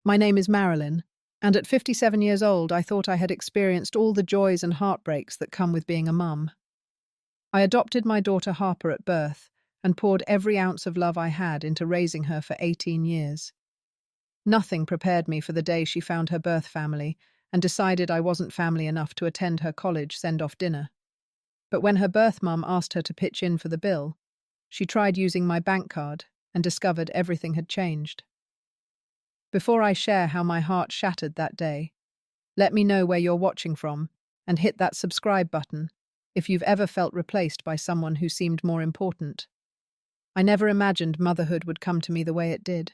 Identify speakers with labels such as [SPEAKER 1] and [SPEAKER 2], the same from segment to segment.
[SPEAKER 1] My name is Marilyn, and at 57 years old, I thought I had experienced all the joys and heartbreaks that come with being a mum. I adopted my daughter Harper at birth and poured every ounce of love I had into raising her for 18 years. Nothing prepared me for the day she found her birth family and decided I wasn't family enough to attend her college send-off dinner. But when her birth mum asked her to pitch in for the bill, she tried using my bank card and discovered everything had changed. Before I share how my heart shattered that day, let me know where you're watching from and hit that subscribe button if you've ever felt replaced by someone who seemed more important. I never imagined motherhood would come to me the way it did.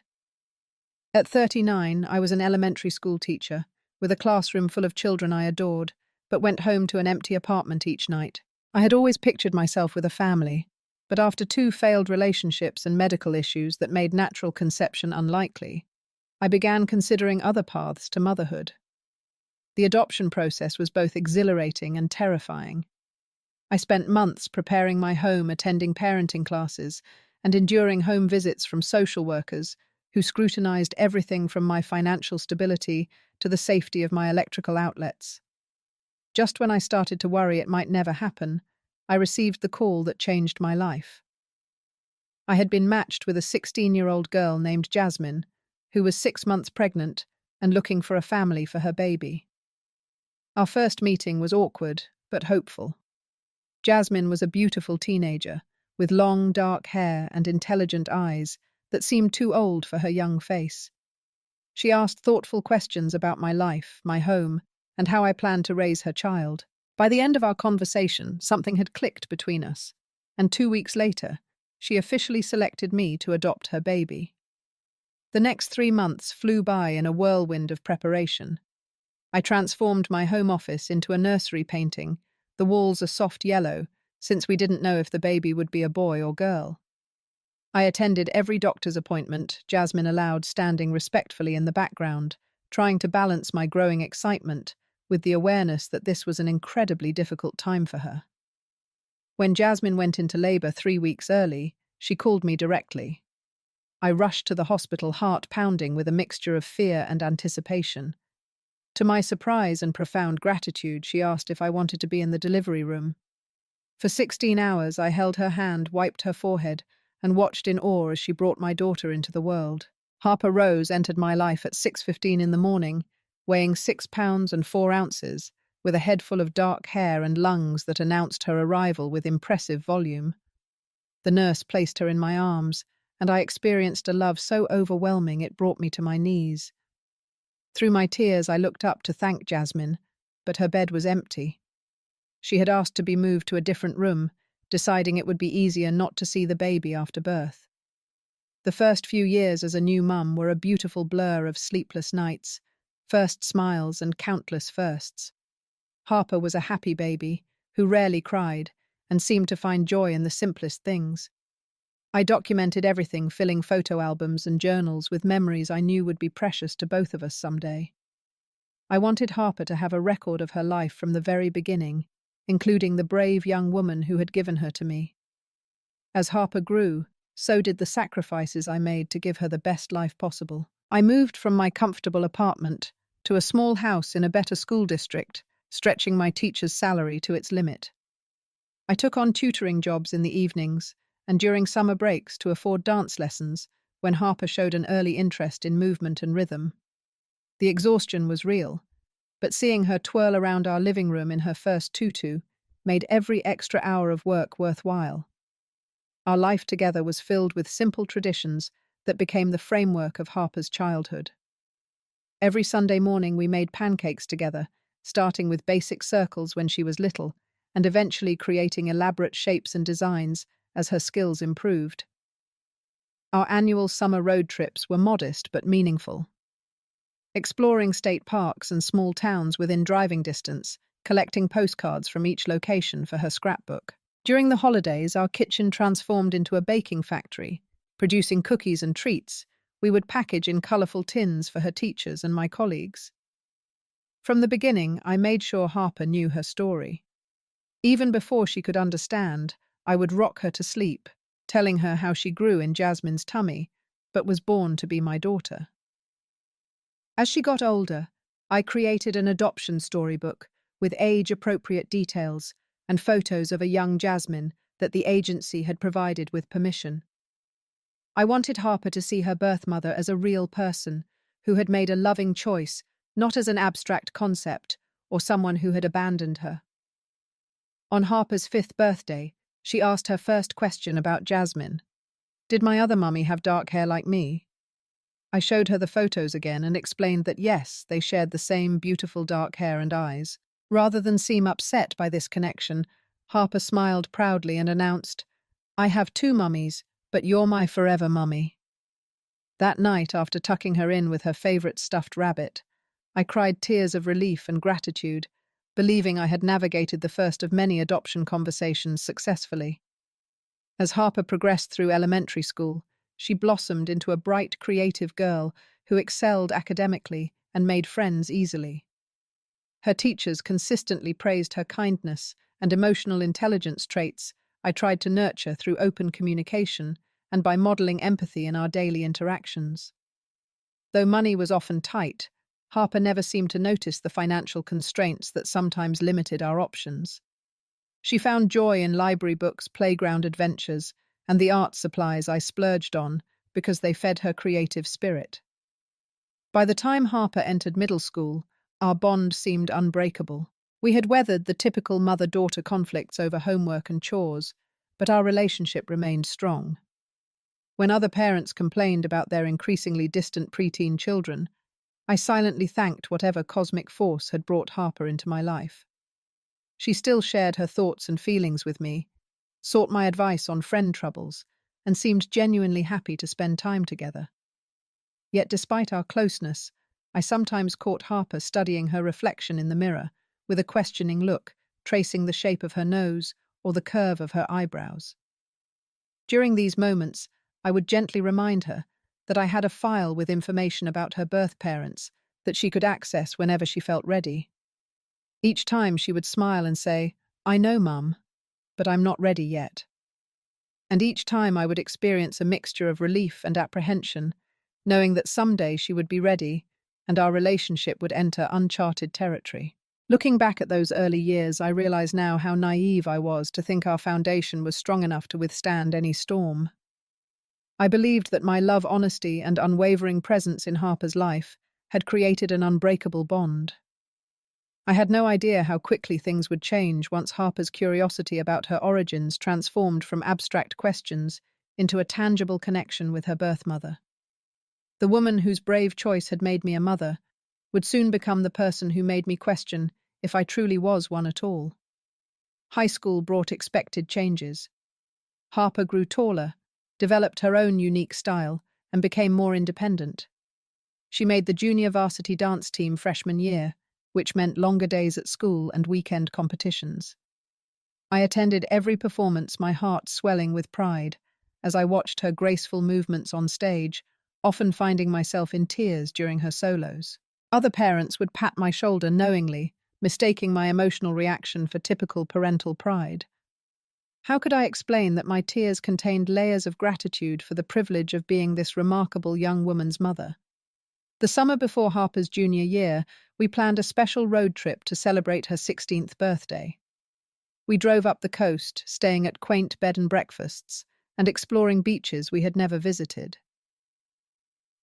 [SPEAKER 1] At 39, I was an elementary school teacher with a classroom full of children I adored, but went home to an empty apartment each night. I had always pictured myself with a family, but after 2 failed relationships and medical issues that made natural conception unlikely, I began considering other paths to motherhood. The adoption process was both exhilarating and terrifying. I spent months preparing my home, attending parenting classes, and enduring home visits from social workers who scrutinized everything from my financial stability to the safety of my electrical outlets. Just when I started to worry it might never happen, I received the call that changed my life. I had been matched with a 16-year-old girl named Jasmine, who was 6 months pregnant and looking for a family for her baby. Our first meeting was awkward, but hopeful. Jasmine was a beautiful teenager, with long, dark hair and intelligent eyes that seemed too old for her young face. She asked thoughtful questions about my life, my home, and how I planned to raise her child. By the end of our conversation, something had clicked between us, and 2 weeks later, she officially selected me to adopt her baby. The next 3 months flew by in a whirlwind of preparation. I transformed my home office into a nursery painting, the walls a soft yellow, since we didn't know if the baby would be a boy or girl. I attended every doctor's appointment, Jasmine allowed standing respectfully in the background, trying to balance my growing excitement with the awareness that this was an incredibly difficult time for her. When Jasmine went into labor 3 weeks early, she called me directly. I rushed to the hospital, heart pounding with a mixture of fear and anticipation. To my surprise and profound gratitude, she asked if I wanted to be in the delivery room. For 16 hours, I held her hand, wiped her forehead, and watched in awe as she brought my daughter into the world. Harper Rose entered my life at 6:15 in the morning, weighing 6 pounds and 4 ounces, with a head full of dark hair and lungs that announced her arrival with impressive volume. The nurse placed her in my arms, and I experienced a love so overwhelming it brought me to my knees. Through my tears, I looked up to thank Jasmine, but her bed was empty. She had asked to be moved to a different room, deciding it would be easier not to see the baby after birth. The first few years as a new mum were a beautiful blur of sleepless nights, first smiles and countless firsts. Harper was a happy baby who rarely cried and seemed to find joy in the simplest things. I documented everything, filling photo albums and journals with memories I knew would be precious to both of us someday. I wanted Harper to have a record of her life from the very beginning, including the brave young woman who had given her to me. As Harper grew, so did the sacrifices I made to give her the best life possible. I moved from my comfortable apartment to a small house in a better school district, stretching my teacher's salary to its limit. I took on tutoring jobs in the evenings and during summer breaks to afford dance lessons when Harper showed an early interest in movement and rhythm. The exhaustion was real, but seeing her twirl around our living room in her first tutu made every extra hour of work worthwhile. Our life together was filled with simple traditions that became the framework of Harper's childhood. Every Sunday morning we made pancakes together, starting with basic circles when she was little, and eventually creating elaborate shapes and designs as her skills improved. Our annual summer road trips were modest but meaningful. Exploring state parks and small towns within driving distance, collecting postcards from each location for her scrapbook. During the holidays, our kitchen transformed into a baking factory, producing cookies and treats we would package in colourful tins for her teachers and my colleagues. From the beginning, I made sure Harper knew her story. Even before she could understand, I would rock her to sleep, telling her how she grew in Jasmine's tummy, but was born to be my daughter. As she got older, I created an adoption storybook with age-appropriate details and photos of a young Jasmine that the agency had provided with permission. I wanted Harper to see her birth mother as a real person who had made a loving choice, not as an abstract concept or someone who had abandoned her. On Harper's 5th birthday, she asked her first question about Jasmine. Did my other mummy have dark hair like me? I showed her the photos again and explained that yes, they shared the same beautiful dark hair and eyes. Rather than seem upset by this connection, Harper smiled proudly and announced, "I have two mummies, but you're my forever mummy." That night, after tucking her in with her favorite stuffed rabbit, I cried tears of relief and gratitude, believing I had navigated the first of many adoption conversations successfully. As Harper progressed through elementary school, she blossomed into a bright, creative girl who excelled academically and made friends easily. Her teachers consistently praised her kindness and emotional intelligence traits I tried to nurture through open communication and by modeling empathy in our daily interactions. Though money was often tight, Harper never seemed to notice the financial constraints that sometimes limited our options. She found joy in library books, playground adventures, and the art supplies I splurged on because they fed her creative spirit. By the time Harper entered middle school, our bond seemed unbreakable. We had weathered the typical mother-daughter conflicts over homework and chores, but our relationship remained strong. When other parents complained about their increasingly distant preteen children, I silently thanked whatever cosmic force had brought Harper into my life. She still shared her thoughts and feelings with me, sought my advice on friend troubles, and seemed genuinely happy to spend time together. Yet despite our closeness, I sometimes caught Harper studying her reflection in the mirror, with a questioning look, tracing the shape of her nose or the curve of her eyebrows. During these moments, I would gently remind her that I had a file with information about her birth parents that she could access whenever she felt ready. Each time she would smile and say, "I know, Mum, but I'm not ready yet." And each time I would experience a mixture of relief and apprehension, knowing that someday she would be ready and our relationship would enter uncharted territory. Looking back at those early years, I realize now how naive I was to think our foundation was strong enough to withstand any storm. I believed that my love, honesty, and unwavering presence in Harper's life had created an unbreakable bond. I had no idea how quickly things would change once Harper's curiosity about her origins transformed from abstract questions into a tangible connection with her birth mother. The woman whose brave choice had made me a mother would soon become the person who made me question if I truly was one at all. High school brought expected changes. Harper grew taller, developed her own unique style, and became more independent. She made the junior varsity dance team freshman year, which meant longer days at school and weekend competitions. I attended every performance, my heart swelling with pride, as I watched her graceful movements on stage, often finding myself in tears during her solos. Other parents would pat my shoulder knowingly, mistaking my emotional reaction for typical parental pride. How could I explain that my tears contained layers of gratitude for the privilege of being this remarkable young woman's mother? The summer before Harper's junior year, we planned a special road trip to celebrate her 16th birthday. We drove up the coast, staying at quaint bed and breakfasts, and exploring beaches we had never visited.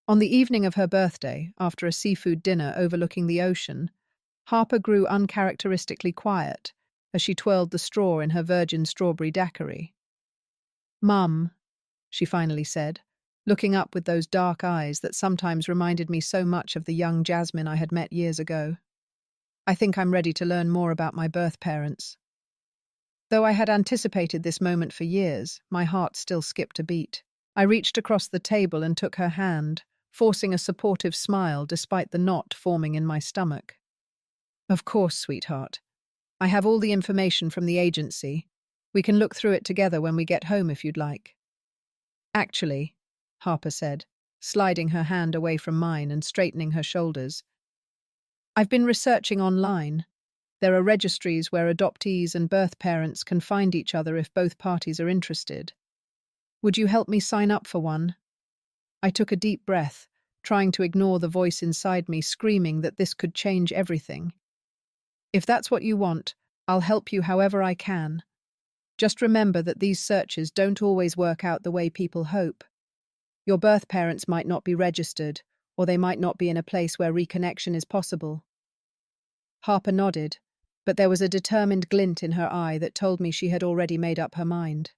[SPEAKER 1] On the evening of her birthday, after a seafood dinner overlooking the ocean, Harper grew uncharacteristically quiet as she twirled the straw in her virgin strawberry daiquiri. "Mum," she finally said, looking up with those dark eyes that sometimes reminded me so much of the young Jasmine I had met years ago. "I think I'm ready to learn more about my birth parents." Though I had anticipated this moment for years, my heart still skipped a beat. I reached across the table and took her hand, forcing a supportive smile despite the knot forming in my stomach. "Of course, sweetheart. I have all the information from the agency. We can look through it together when we get home if you'd like." "Actually," Harper said, sliding her hand away from mine and straightening her shoulders, "I've been researching online. There are registries where adoptees and birth parents can find each other if both parties are interested. Would you help me sign up for one?" I took a deep breath, trying to ignore the voice inside me screaming that this could change everything. If that's what you want, I'll help you however I can. Just remember that these searches don't always work out the way people hope. Your birth parents might not be registered, or they might not be in a place where reconnection is possible. Harper nodded, but there was a determined glint in her eye that told me she had already made up her mind.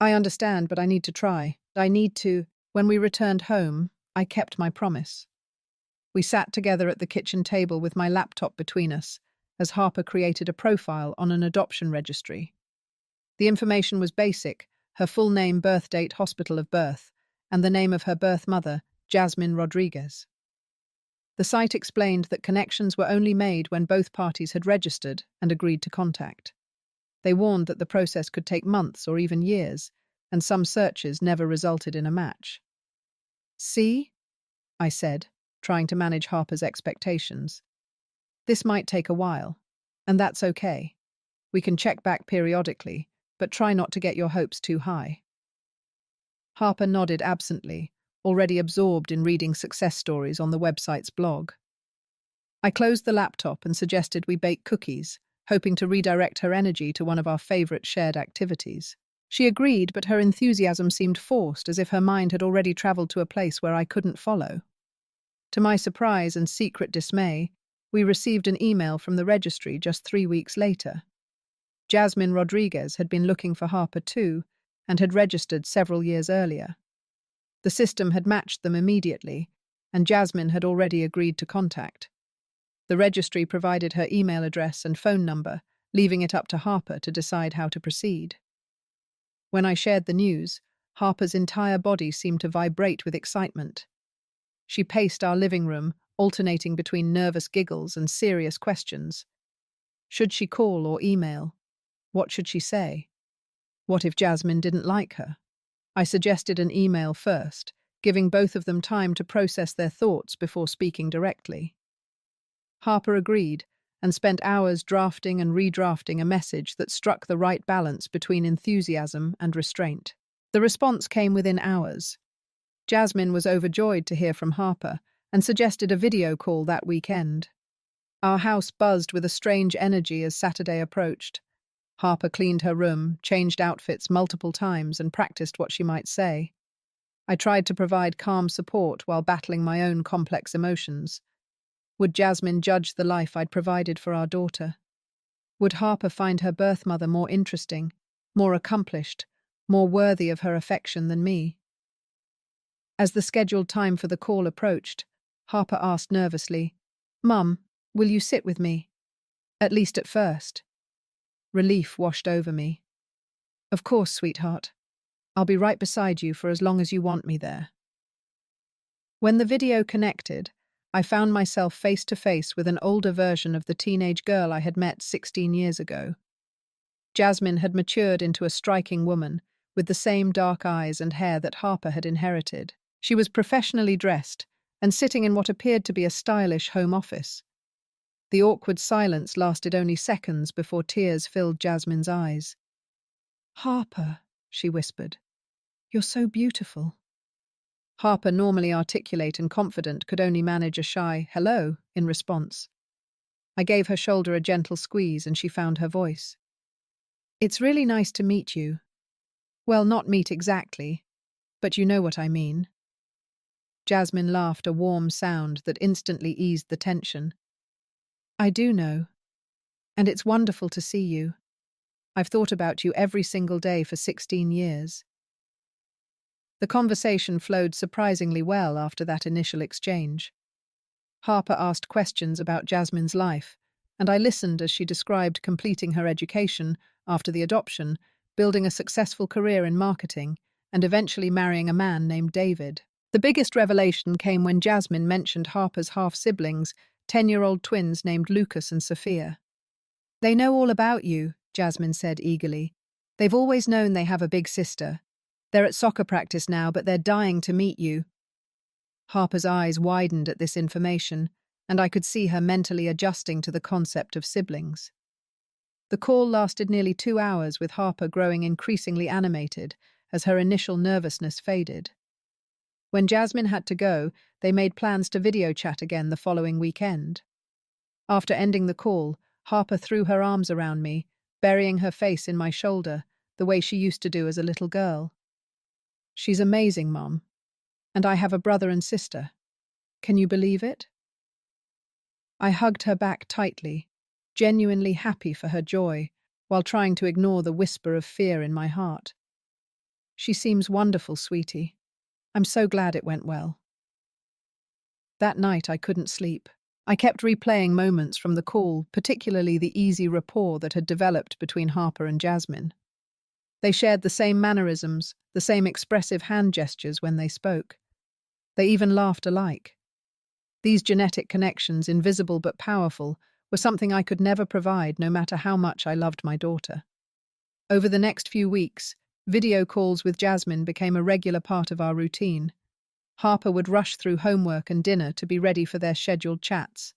[SPEAKER 1] I understand, but I need to try. When we returned home, I kept my promise. We sat together at the kitchen table with my laptop between us, as Harper created a profile on an adoption registry. The information was basic: her full name, birth date, hospital of birth, and the name of her birth mother, Jasmine Rodriguez. The site explained that connections were only made when both parties had registered and agreed to contact. They warned that the process could take months or even years, and some searches never resulted in a match. "See?" I said, trying to manage Harper's expectations. "This might take a while, and that's okay. We can check back periodically, but try not to get your hopes too high." Harper nodded absently, already absorbed in reading success stories on the website's blog. I closed the laptop and suggested we bake cookies, hoping to redirect her energy to one of our favorite shared activities. She agreed, but her enthusiasm seemed forced, as if her mind had already traveled to a place where I couldn't follow. To my surprise and secret dismay, we received an email from the registry just 3 weeks later. Jasmine Rodriguez had been looking for Harper too, and had registered several years earlier. The system had matched them immediately, and Jasmine had already agreed to contact. The registry provided her email address and phone number, leaving it up to Harper to decide how to proceed. When I shared the news, Harper's entire body seemed to vibrate with excitement. She paced our living room, alternating between nervous giggles and serious questions. Should she call or email? What should she say? What if Jasmine didn't like her? I suggested an email first, giving both of them time to process their thoughts before speaking directly. Harper agreed, and spent hours drafting and redrafting a message that struck the right balance between enthusiasm and restraint. The response came within hours. Jasmine was overjoyed to hear from Harper and suggested a video call that weekend. Our house buzzed with a strange energy as Saturday approached. Harper cleaned her room, changed outfits multiple times, and practiced what she might say. I tried to provide calm support while battling my own complex emotions. Would Jasmine judge the life I'd provided for our daughter? Would Harper find her birth mother more interesting, more accomplished, more worthy of her affection than me? As the scheduled time for the call approached, Harper asked nervously, "Mum, will you sit with me? At least at first." Relief washed over me. "Of course, sweetheart. I'll be right beside you for as long as you want me there." When the video connected, I found myself face to face with an older version of the teenage girl I had met 16 years ago. Jasmine had matured into a striking woman, with the same dark eyes and hair that Harper had inherited. She was professionally dressed and sitting in what appeared to be a stylish home office. The awkward silence lasted only seconds before tears filled Jasmine's eyes. "Harper," she whispered, "you're so beautiful." Harper, normally articulate and confident, could only manage a shy "hello" in response. I gave her shoulder a gentle squeeze and she found her voice. "It's really nice to meet you. Well, not meet exactly, but you know what I mean." Jasmine laughed, a warm sound that instantly eased the tension. "I do know. And it's wonderful to see you. I've thought about you every single day for 16 years. The conversation flowed surprisingly well after that initial exchange. Harper asked questions about Jasmine's life, and I listened as she described completing her education after the adoption, building a successful career in marketing, and eventually marrying a man named David. The biggest revelation came when Jasmine mentioned Harper's half-siblings, 10-year-old twins named Lucas and Sophia. "They know all about you," Jasmine said eagerly. "They've always known they have a big sister. They're at soccer practice now, but they're dying to meet you." Harper's eyes widened at this information, and I could see her mentally adjusting to the concept of siblings. The call lasted nearly 2 hours, with Harper growing increasingly animated as her initial nervousness faded. When Jasmine had to go, they made plans to video chat again the following weekend. After ending the call, Harper threw her arms around me, burying her face in my shoulder, the way she used to do as a little girl. "She's amazing, Mom. And I have a brother and sister. Can you believe it?" I hugged her back tightly, genuinely happy for her joy, while trying to ignore the whisper of fear in my heart. "She seems wonderful, sweetie. I'm so glad it went well." That night I couldn't sleep. I kept replaying moments from the call, particularly the easy rapport that had developed between Harper and Jasmine. They shared the same mannerisms, the same expressive hand gestures when they spoke. They even laughed alike. These genetic connections, invisible but powerful, were something I could never provide no matter how much I loved my daughter. Over the next few weeks, video calls with Jasmine became a regular part of our routine. Harper would rush through homework and dinner to be ready for their scheduled chats.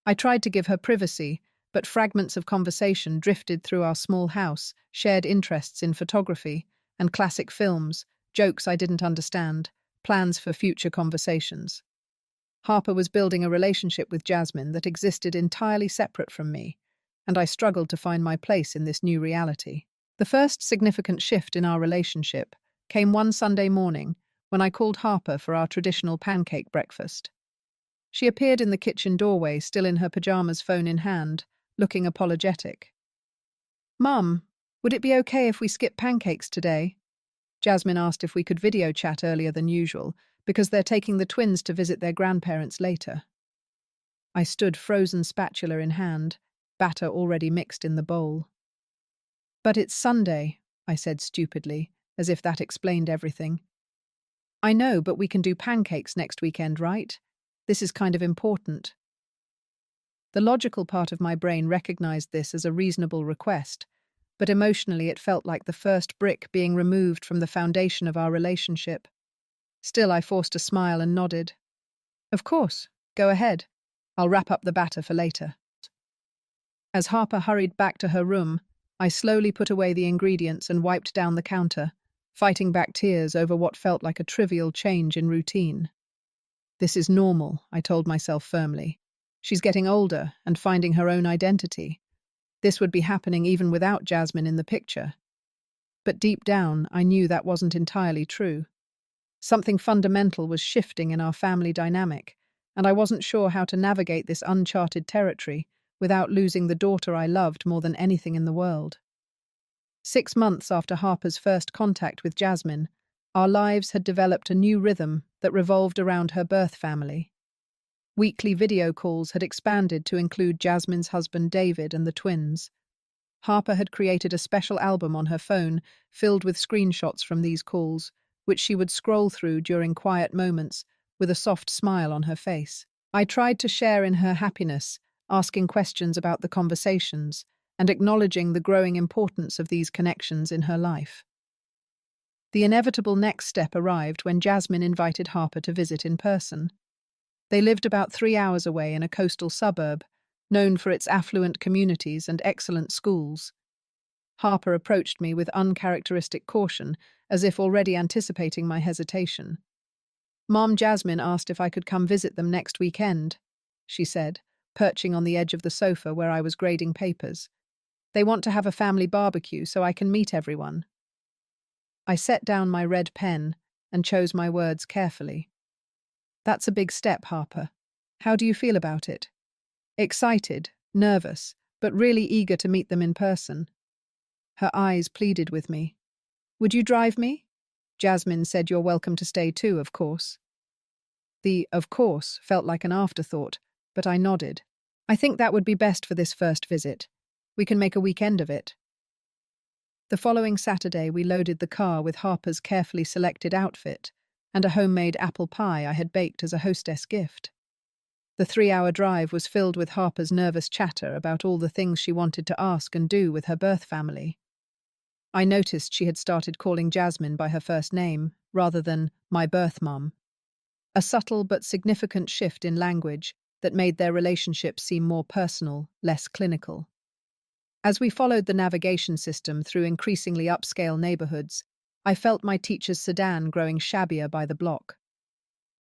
[SPEAKER 1] I tried to give her privacy, but fragments of conversation drifted through our small house, shared interests in photography and classic films, jokes I didn't understand, plans for future conversations. Harper was building a relationship with Jasmine that existed entirely separate from me, and I struggled to find my place in this new reality. The first significant shift in our relationship came one Sunday morning when I called Harper for our traditional pancake breakfast. She appeared in the kitchen doorway, still in her pajamas, phone in hand, looking apologetic. "Mum, would it be okay if we skip pancakes today?" Jasmine asked if we could video chat earlier than usual, because they're taking the twins to visit their grandparents later. I stood, frozen spatula in hand, batter already mixed in the bowl. "But it's Sunday," I said stupidly, as if that explained everything. "I know, but we can do pancakes next weekend, right? This is kind of important." The logical part of my brain recognized this as a reasonable request, but emotionally it felt like the first brick being removed from the foundation of our relationship. Still, I forced a smile and nodded. "Of course, go ahead. I'll wrap up the batter for later." As Harper hurried back to her room, I slowly put away the ingredients and wiped down the counter, fighting back tears over what felt like a trivial change in routine. "This is normal," I told myself firmly. "She's getting older and finding her own identity. This would be happening even without Jasmine in the picture." But deep down, I knew that wasn't entirely true. Something fundamental was shifting in our family dynamic, and I wasn't sure how to navigate this uncharted territory without losing the daughter I loved more than anything in the world. 6 months after Harper's first contact with Jasmine, our lives had developed a new rhythm that revolved around her birth family. Weekly video calls had expanded to include Jasmine's husband David and the twins. Harper had created a special album on her phone filled with screenshots from these calls, which she would scroll through during quiet moments with a soft smile on her face. I tried to share in her happiness, asking questions about the conversations and acknowledging the growing importance of these connections in her life. The inevitable next step arrived when Jasmine invited Harper to visit in person. They lived about 3 hours away in a coastal suburb, known for its affluent communities and excellent schools. Harper approached me with uncharacteristic caution, as if already anticipating my hesitation. "Mom, Jasmine asked if I could come visit them next weekend," she said, perching on the edge of the sofa where I was grading papers. "They want to have a family barbecue so I can meet everyone." I set down my red pen and chose my words carefully. "That's a big step, Harper. How do you feel about it?" "Excited, nervous, but really eager to meet them in person." Her eyes pleaded with me. "Would you drive me?" Jasmine said you're welcome to stay too, of course. The "of course" felt like an afterthought, but I nodded. "I think that would be best for this first visit. We can make a weekend of it." The following Saturday, we loaded the car with Harper's carefully selected outfit and a homemade apple pie I had baked as a hostess gift. The 3-hour drive was filled with Harper's nervous chatter about all the things she wanted to ask and do with her birth family. I noticed she had started calling Jasmine by her first name, rather than "my birth mum." A subtle but significant shift in language that made their relationship seem more personal, less clinical. As we followed the navigation system through increasingly upscale neighborhoods, I felt my teacher's sedan growing shabbier by the block.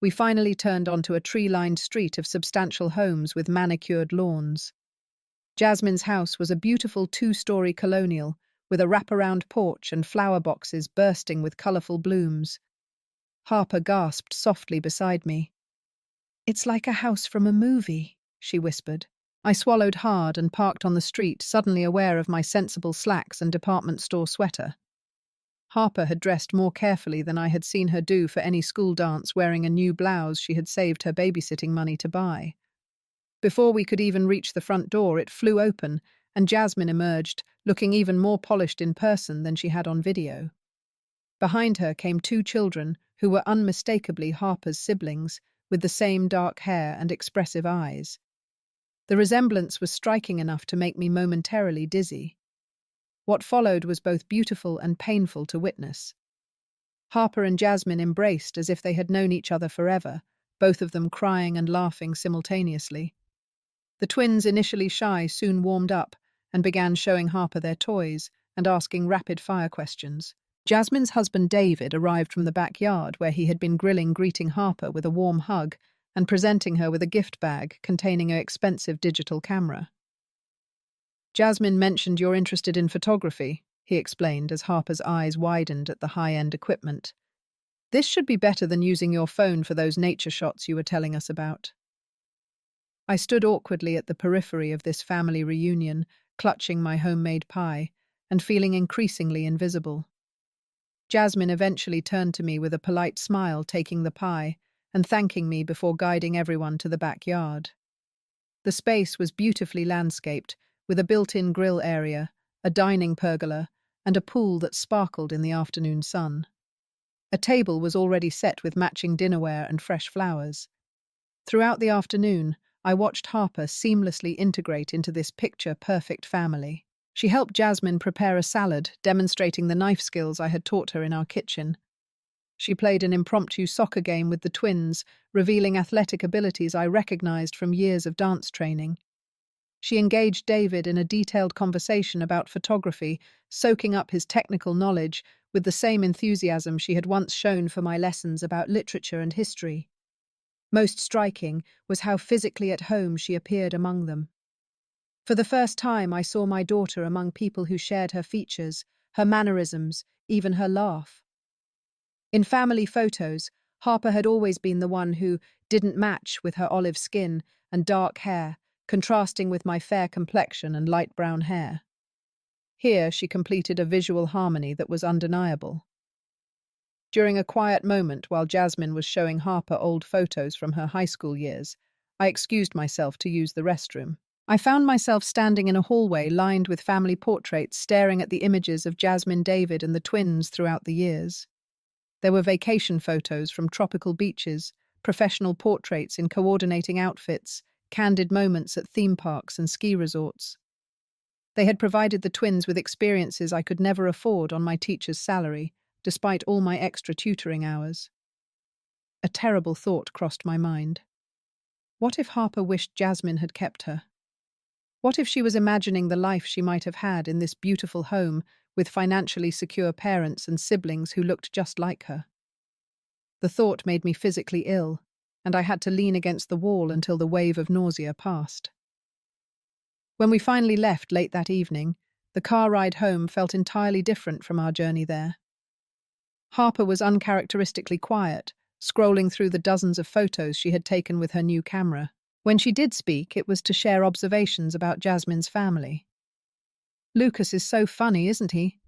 [SPEAKER 1] We finally turned onto a tree-lined street of substantial homes with manicured lawns. Jasmine's house was a beautiful two-story colonial, with a wraparound porch and flower boxes bursting with colourful blooms. Harper gasped softly beside me. "It's like a house from a movie," she whispered. I swallowed hard and parked on the street, suddenly aware of my sensible slacks and department store sweater. Harper had dressed more carefully than I had seen her do for any school dance, wearing a new blouse she had saved her babysitting money to buy. Before we could even reach the front door, it flew open, and Jasmine emerged, looking even more polished in person than she had on video. Behind her came two children who were unmistakably Harper's siblings, with the same dark hair and expressive eyes. The resemblance was striking enough to make me momentarily dizzy. What followed was both beautiful and painful to witness. Harper and Jasmine embraced as if they had known each other forever, both of them crying and laughing simultaneously. The twins, initially shy, soon warmed up and began showing Harper their toys and asking rapid-fire questions. Jasmine's husband David arrived from the backyard where he had been greeting Harper with a warm hug and presenting her with a gift bag containing an expensive digital camera. "Jasmine mentioned you're interested in photography," he explained as Harper's eyes widened at the high-end equipment. "This should be better than using your phone for those nature shots you were telling us about." I stood awkwardly at the periphery of this family reunion, clutching my homemade pie and feeling increasingly invisible. Jasmine eventually turned to me with a polite smile, taking the pie and thanking me before guiding everyone to the backyard. The space was beautifully landscaped, with a built-in grill area, a dining pergola, and a pool that sparkled in the afternoon sun. A table was already set with matching dinnerware and fresh flowers. Throughout the afternoon, I watched Harper seamlessly integrate into this picture-perfect family. She helped Jasmine prepare a salad, demonstrating the knife skills I had taught her in our kitchen. She played an impromptu soccer game with the twins, revealing athletic abilities I recognized from years of dance training. She engaged David in a detailed conversation about photography, soaking up his technical knowledge with the same enthusiasm she had once shown for my lessons about literature and history. Most striking was how physically at home she appeared among them. For the first time, I saw my daughter among people who shared her features, her mannerisms, even her laugh. In family photos, Harper had always been the one who didn't match with her olive skin and dark hair, contrasting with my fair complexion and light brown hair. Here, she completed a visual harmony that was undeniable. During a quiet moment while Jasmine was showing Harper old photos from her high school years, I excused myself to use the restroom. I found myself standing in a hallway lined with family portraits, staring at the images of Jasmine, David, and the twins throughout the years. There were vacation photos from tropical beaches, professional portraits in coordinating outfits, candid moments at theme parks and ski resorts. They had provided the twins with experiences I could never afford on my teacher's salary, despite all my extra tutoring hours. A terrible thought crossed my mind. What if Harper wished Jasmine had kept her? What if she was imagining the life she might have had in this beautiful home with financially secure parents and siblings who looked just like her? The thought made me physically ill, and I had to lean against the wall until the wave of nausea passed. When we finally left late that evening, the car ride home felt entirely different from our journey there. Harper was uncharacteristically quiet, scrolling through the dozens of photos she had taken with her new camera. When she did speak, it was to share observations about Jasmine's family. "Lucas is so funny, isn't he?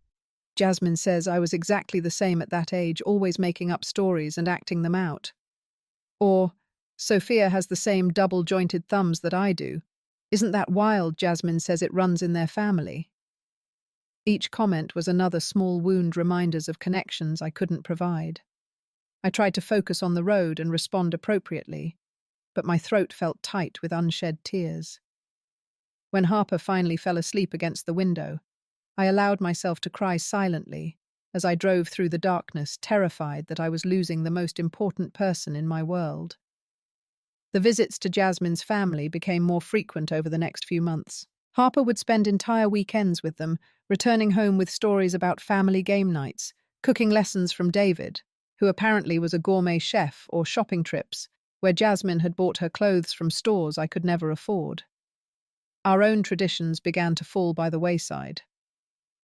[SPEAKER 1] Jasmine says I was exactly the same at that age, always making up stories and acting them out." Or, "Sophia has the same double-jointed thumbs that I do. Isn't that wild? Jasmine says it runs in their family." Each comment was another small wound, reminders of connections I couldn't provide. I tried to focus on the road and respond appropriately, but my throat felt tight with unshed tears. When Harper finally fell asleep against the window, I allowed myself to cry silently as I drove through the darkness, terrified that I was losing the most important person in my world. The visits to Jasmine's family became more frequent over the next few months. Harper would spend entire weekends with them, returning home with stories about family game nights, cooking lessons from David, who apparently was a gourmet chef, or shopping trips, where Jasmine had bought her clothes from stores I could never afford. Our own traditions began to fall by the wayside.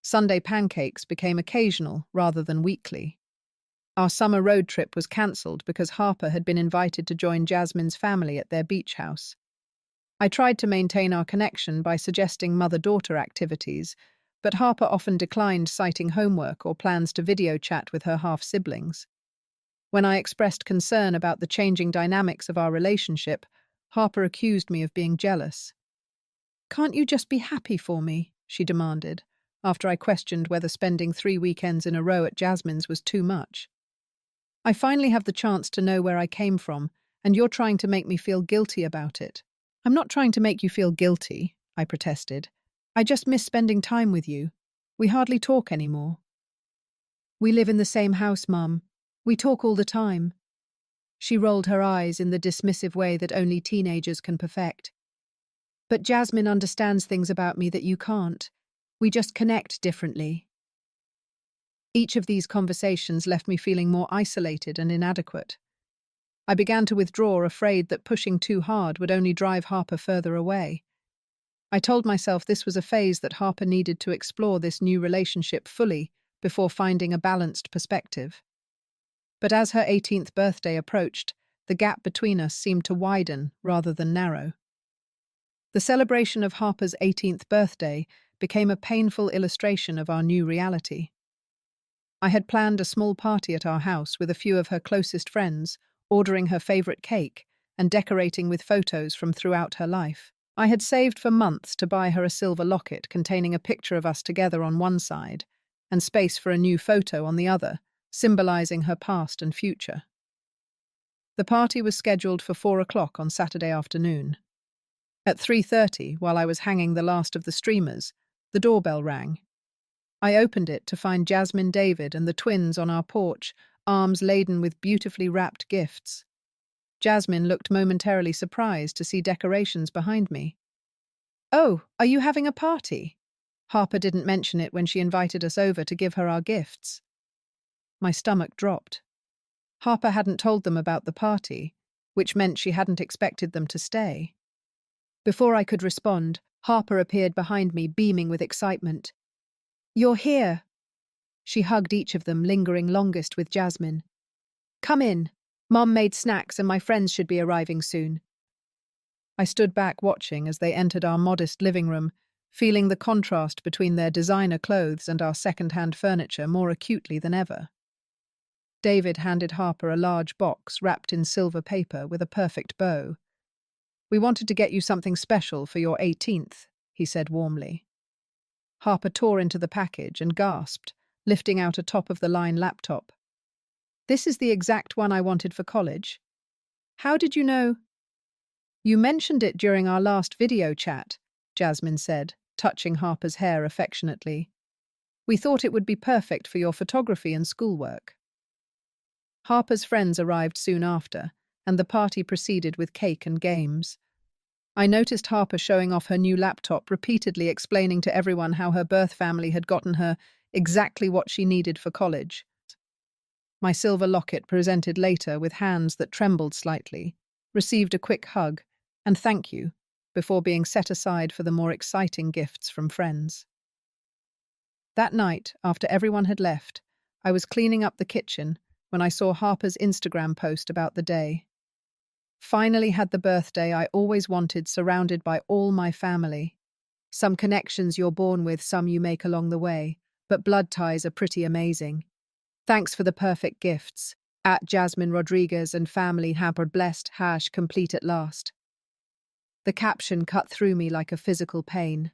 [SPEAKER 1] Sunday pancakes became occasional rather than weekly. Our summer road trip was cancelled because Harper had been invited to join Jasmine's family at their beach house. I tried to maintain our connection by suggesting mother-daughter activities, but Harper often declined, citing homework or plans to video chat with her half-siblings. When I expressed concern about the changing dynamics of our relationship, Harper accused me of being jealous. "Can't you just be happy for me?" she demanded, after I questioned whether spending 3 weekends in a row at Jasmine's was too much. "I finally have the chance to know where I came from, and you're trying to make me feel guilty about it." "I'm not trying to make you feel guilty," I protested. "I just miss spending time with you. We hardly talk anymore." "We live in the same house, Mum. We talk all the time." She rolled her eyes in the dismissive way that only teenagers can perfect. "But Jasmine understands things about me that you can't. We just connect differently." Each of these conversations left me feeling more isolated and inadequate. I began to withdraw, afraid that pushing too hard would only drive Harper further away. I told myself this was a phase that Harper needed to explore this new relationship fully before finding a balanced perspective. But as her 18th birthday approached, the gap between us seemed to widen rather than narrow. The celebration of Harper's 18th birthday became a painful illustration of our new reality. I had planned a small party at our house with a few of her closest friends, ordering her favorite cake and decorating with photos from throughout her life. I had saved for months to buy her a silver locket containing a picture of us together on one side and space for a new photo on the other, symbolizing her past and future. The party was scheduled for 4 o'clock on Saturday afternoon. At 3:30, while I was hanging the last of the streamers, the doorbell rang. I opened it to find Jasmine, David, and the twins on our porch, arms laden with beautifully wrapped gifts. Jasmine looked momentarily surprised to see decorations behind me. "Oh, are you having a party?" Harper didn't mention it when she invited us over to give her our gifts. My stomach dropped. Harper hadn't told them about the party, which meant she hadn't expected them to stay. Before I could respond, Harper appeared behind me, beaming with excitement. "You're here." She hugged each of them, lingering longest with Jasmine. "Come in. Mom made snacks and my friends should be arriving soon." I stood back watching as they entered our modest living room, feeling the contrast between their designer clothes and our second-hand furniture more acutely than ever. David handed Harper a large box wrapped in silver paper with a perfect bow. "We wanted to get you something special for your 18th, he said warmly. Harper tore into the package and gasped, lifting out a top-of-the-line laptop. "This is the exact one I wanted for college." "How did you know?" "You mentioned it during our last video chat," Jasmine said, touching Harper's hair affectionately. "We thought it would be perfect for your photography and schoolwork." Harper's friends arrived soon after, and the party proceeded with cake and games. I noticed Harper showing off her new laptop, repeatedly explaining to everyone how her birth family had gotten her exactly what she needed for college. My silver locket, presented later with hands that trembled slightly, received a quick hug and thank you before being set aside for the more exciting gifts from friends. That night, after everyone had left, I was cleaning up the kitchen when I saw Harper's Instagram post about the day. "Finally had the birthday I always wanted, surrounded by all my family. Some connections you're born with, some you make along the way, but blood ties are pretty amazing. Thanks for the perfect gifts. At Jasmine Rodriguez and family hampered blessed # complete at last." The caption cut through me like a physical pain.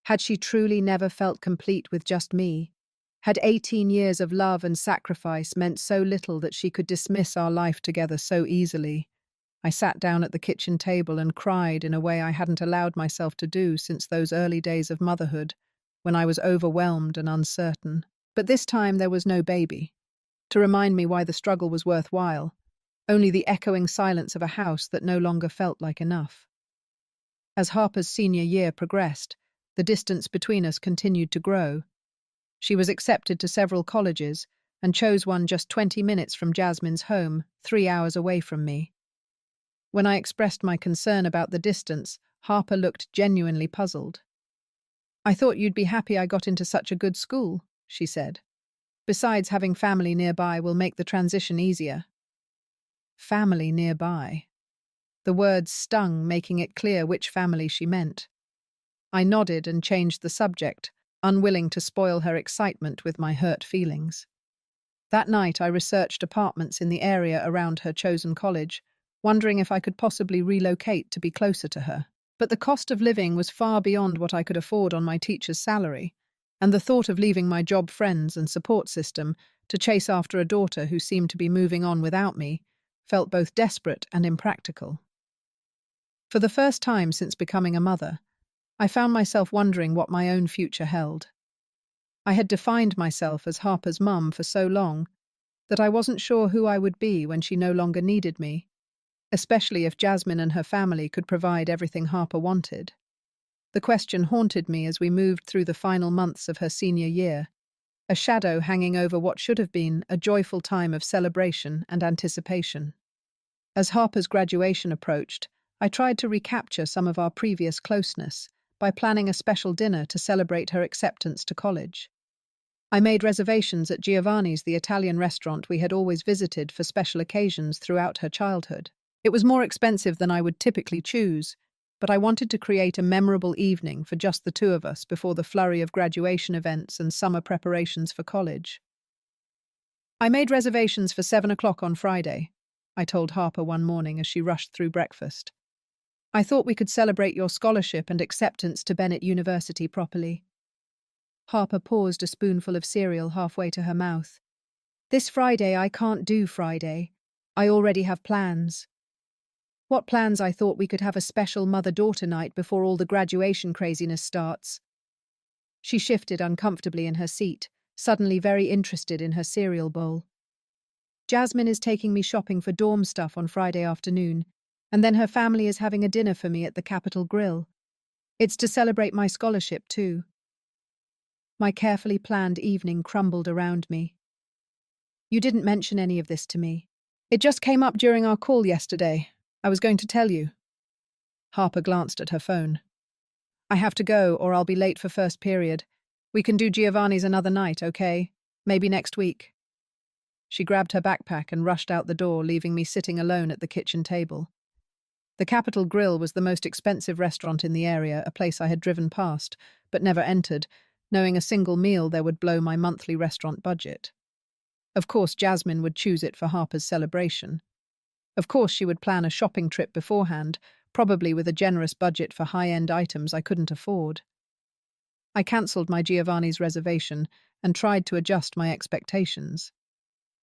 [SPEAKER 1] Had she truly never felt complete with just me? Had 18 years of love and sacrifice meant so little that she could dismiss our life together so easily? I sat down at the kitchen table and cried in a way I hadn't allowed myself to do since those early days of motherhood, when I was overwhelmed and uncertain. But this time there was no baby to remind me why the struggle was worthwhile, only the echoing silence of a house that no longer felt like enough. As Harper's senior year progressed, the distance between us continued to grow. She was accepted to several colleges, and chose one just 20 minutes from Jasmine's home, 3 hours away from me. When I expressed my concern about the distance, Harper looked genuinely puzzled. "I thought you'd be happy I got into such a good school," she said. "Besides, having family nearby will make the transition easier." Family nearby. The words stung, making it clear which family she meant. I nodded and changed the subject, unwilling to spoil her excitement with my hurt feelings. That night I researched apartments in the area around her chosen college, wondering if I could possibly relocate to be closer to her. But the cost of living was far beyond what I could afford on my teacher's salary, and the thought of leaving my job, friends, and support system to chase after a daughter who seemed to be moving on without me felt both desperate and impractical. For the first time since becoming a mother, I found myself wondering what my own future held. I had defined myself as Harper's mum for so long that I wasn't sure who I would be when she no longer needed me, especially if Jasmine and her family could provide everything Harper wanted. The question haunted me as we moved through the final months of her senior year, a shadow hanging over what should have been a joyful time of celebration and anticipation. As Harper's graduation approached, I tried to recapture some of our previous closeness by planning a special dinner to celebrate her acceptance to college. I made reservations at Giovanni's, the Italian restaurant we had always visited for special occasions throughout her childhood. It was more expensive than I would typically choose, but I wanted to create a memorable evening for just the two of us before the flurry of graduation events and summer preparations for college. "I made reservations for 7 o'clock on Friday," I told Harper one morning as she rushed through breakfast. "I thought we could celebrate your scholarship and acceptance to Bennett University properly." Harper paused a spoonful of cereal halfway to her mouth. "This Friday I can't do Friday. I already have plans." "What plans?" "I thought we could have a special mother-daughter night before all the graduation craziness starts." She shifted uncomfortably in her seat, suddenly very interested in her cereal bowl. "Jasmine is taking me shopping for dorm stuff on Friday afternoon, and then her family is having a dinner for me at the Capitol Grill. It's to celebrate my scholarship, too." My carefully planned evening crumbled around me. "You didn't mention any of this to me. It just came up during our call yesterday. I was going to tell you." Harper glanced at her phone. "I have to go, or I'll be late for first period. We can do Giovanni's another night, okay? Maybe next week." She grabbed her backpack and rushed out the door, leaving me sitting alone at the kitchen table. The Capitol Grill was the most expensive restaurant in the area, a place I had driven past, but never entered, knowing a single meal there would blow my monthly restaurant budget. Of course, Jasmine would choose it for Harper's celebration. Of course, she would plan a shopping trip beforehand, probably with a generous budget for high-end items I couldn't afford. I cancelled my Giovanni's reservation and tried to adjust my expectations.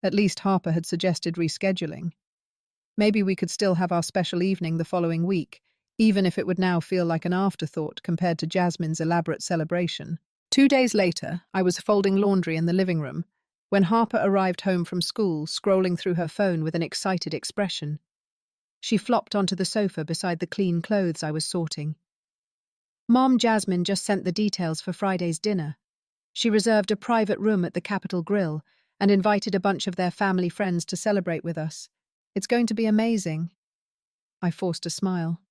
[SPEAKER 1] At least Harper had suggested rescheduling. Maybe we could still have our special evening the following week, even if it would now feel like an afterthought compared to Jasmine's elaborate celebration. 2 days later, I was folding laundry in the living room when Harper arrived home from school, scrolling through her phone with an excited expression. She flopped onto the sofa beside the clean clothes I was sorting. "Mom, Jasmine just sent the details for Friday's dinner. She reserved a private room at the Capitol Grill and invited a bunch of their family friends to celebrate with us. It's going to be amazing." I forced a smile.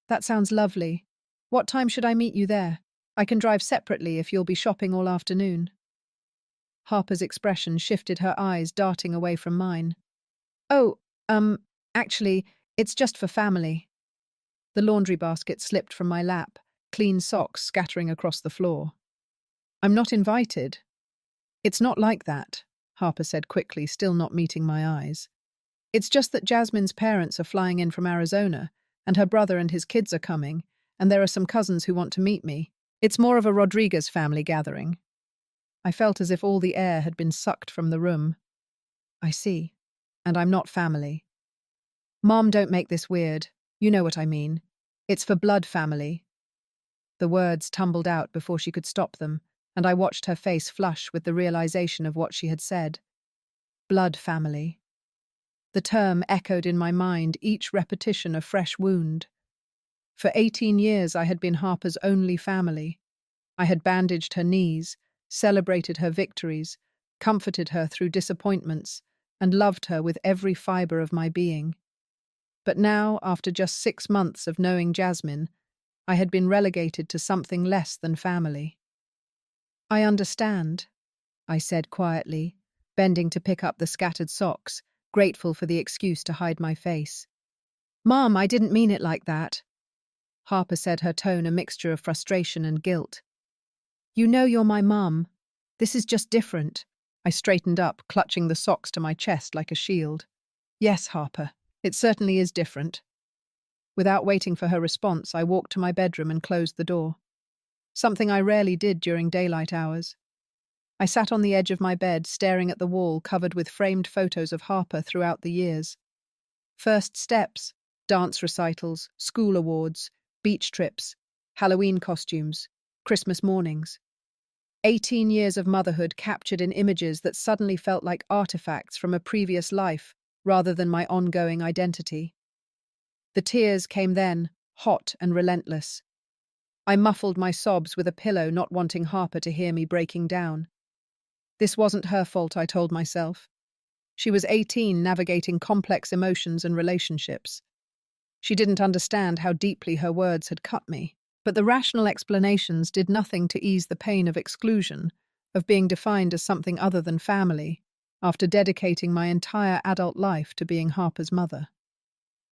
[SPEAKER 1] "That sounds lovely. What time should I meet you there? I can drive separately if you'll be shopping all afternoon." Harper's expression shifted, her eyes darting away from mine. "Oh, actually, it's just for family." The laundry basket slipped from my lap, clean socks scattering across the floor. "I'm not invited." "It's not like that," Harper said quickly, still not meeting my eyes. "It's just that Jasmine's parents are flying in from Arizona, and her brother and his kids are coming, and there are some cousins who want to meet me. It's more of a Rodriguez family gathering." I felt as if all the air had been sucked from the room. "I see. And I'm not family." "Mom, don't make this weird. You know what I mean. It's for blood family." The words tumbled out before she could stop them, and I watched her face flush with the realization of what she had said. Blood family. The term echoed in my mind, each repetition a fresh wound. For 18 years I had been Harper's only family. I had bandaged her knees, celebrated her victories, comforted her through disappointments, and loved her with every fibre of my being. But now, after just 6 months of knowing Jasmine, I had been relegated to something less than family. "I understand," I said quietly, bending to pick up the scattered socks, grateful for the excuse to hide my face. "Mom, I didn't mean it like that," Harper said, her tone a mixture of frustration and guilt. "You know you're my mum. This is just different." I straightened up, clutching the socks to my chest like a shield. "Yes, Harper, it certainly is different." Without waiting for her response, I walked to my bedroom and closed the door. Something I rarely did during daylight hours. I sat on the edge of my bed, staring at the wall covered with framed photos of Harper throughout the years. First steps, dance recitals, school awards, beach trips, Halloween costumes, Christmas mornings. 18 years of motherhood captured in images that suddenly felt like artifacts from a previous life rather than my ongoing identity. The tears came then, hot and relentless. I muffled my sobs with a pillow, not wanting Harper to hear me breaking down. This wasn't her fault, I told myself. She was 18, navigating complex emotions and relationships. She didn't understand how deeply her words had cut me. But the rational explanations did nothing to ease the pain of exclusion, of being defined as something other than family, after dedicating my entire adult life to being Harper's mother.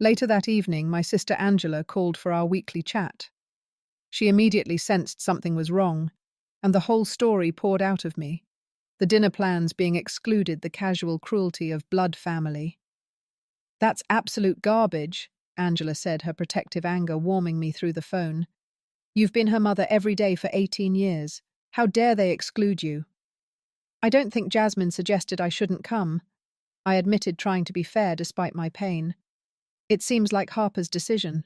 [SPEAKER 1] Later that evening, my sister Angela called for our weekly chat. She immediately sensed something was wrong, and the whole story poured out of me, the dinner plans being excluded, the casual cruelty of blood family. "That's absolute garbage," Angela said, her protective anger warming me through the phone. "You've been her mother every day for 18 years. How dare they exclude you?" "I don't think Jasmine suggested I shouldn't come," I admitted, trying to be fair despite my pain. "It seems like Harper's decision."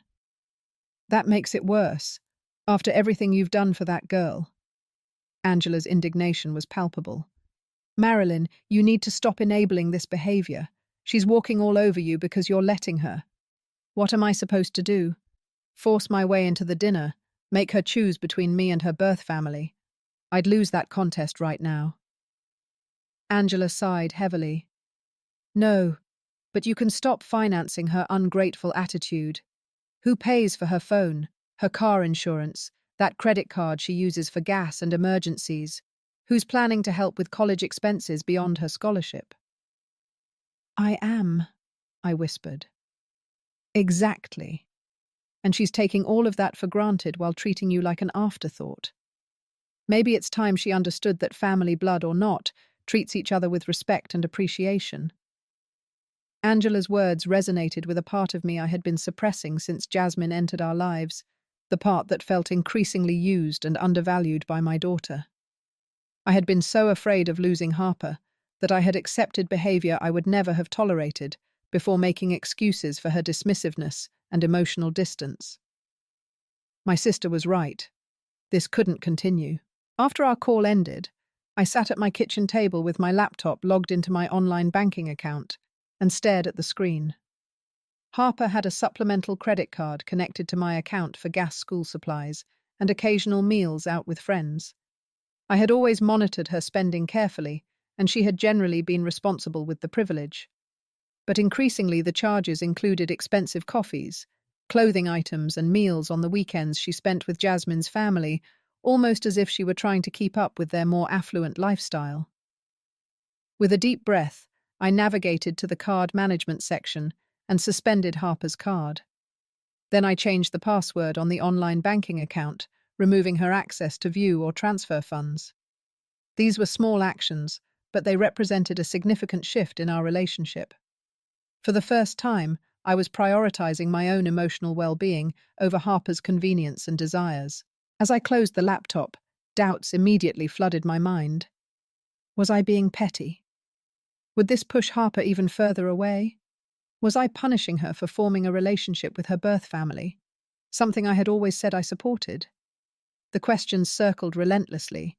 [SPEAKER 1] "That makes it worse. After everything you've done for that girl." Angela's indignation was palpable. "Marilyn, you need to stop enabling this behavior. She's walking all over you because you're letting her." "What am I supposed to do? Force my way into the dinner? Make her choose between me and her birth family? I'd lose that contest right now." Angela sighed heavily. "No, but you can stop financing her ungrateful attitude. Who pays for her phone, her car insurance, that credit card she uses for gas and emergencies? Who's planning to help with college expenses beyond her scholarship?" "I am," I whispered. "Exactly. And she's taking all of that for granted while treating you like an afterthought. Maybe it's time she understood that family, blood or not, treats each other with respect and appreciation." Angela's words resonated with a part of me I had been suppressing since Jasmine entered our lives, the part that felt increasingly used and undervalued by my daughter. I had been so afraid of losing Harper that I had accepted behavior I would never have tolerated before making excuses for her dismissiveness and emotional distance. My sister was right. This couldn't continue. After our call ended, I sat at my kitchen table with my laptop logged into my online banking account and stared at the screen. Harper had a supplemental credit card connected to my account for gas, school supplies, and occasional meals out with friends. I had always monitored her spending carefully, and she had generally been responsible with the privilege. But increasingly, the charges included expensive coffees, clothing items, and meals on the weekends she spent with Jasmine's family, almost as if she were trying to keep up with their more affluent lifestyle. With a deep breath, I navigated to the card management section and suspended Harper's card. Then I changed the password on the online banking account, removing her access to view or transfer funds. These were small actions, but they represented a significant shift in our relationship. For the first time, I was prioritizing my own emotional well-being over Harper's convenience and desires. As I closed the laptop, doubts immediately flooded my mind. Was I being petty? Would this push Harper even further away? Was I punishing her for forming a relationship with her birth family, something I had always said I supported? The questions circled relentlessly,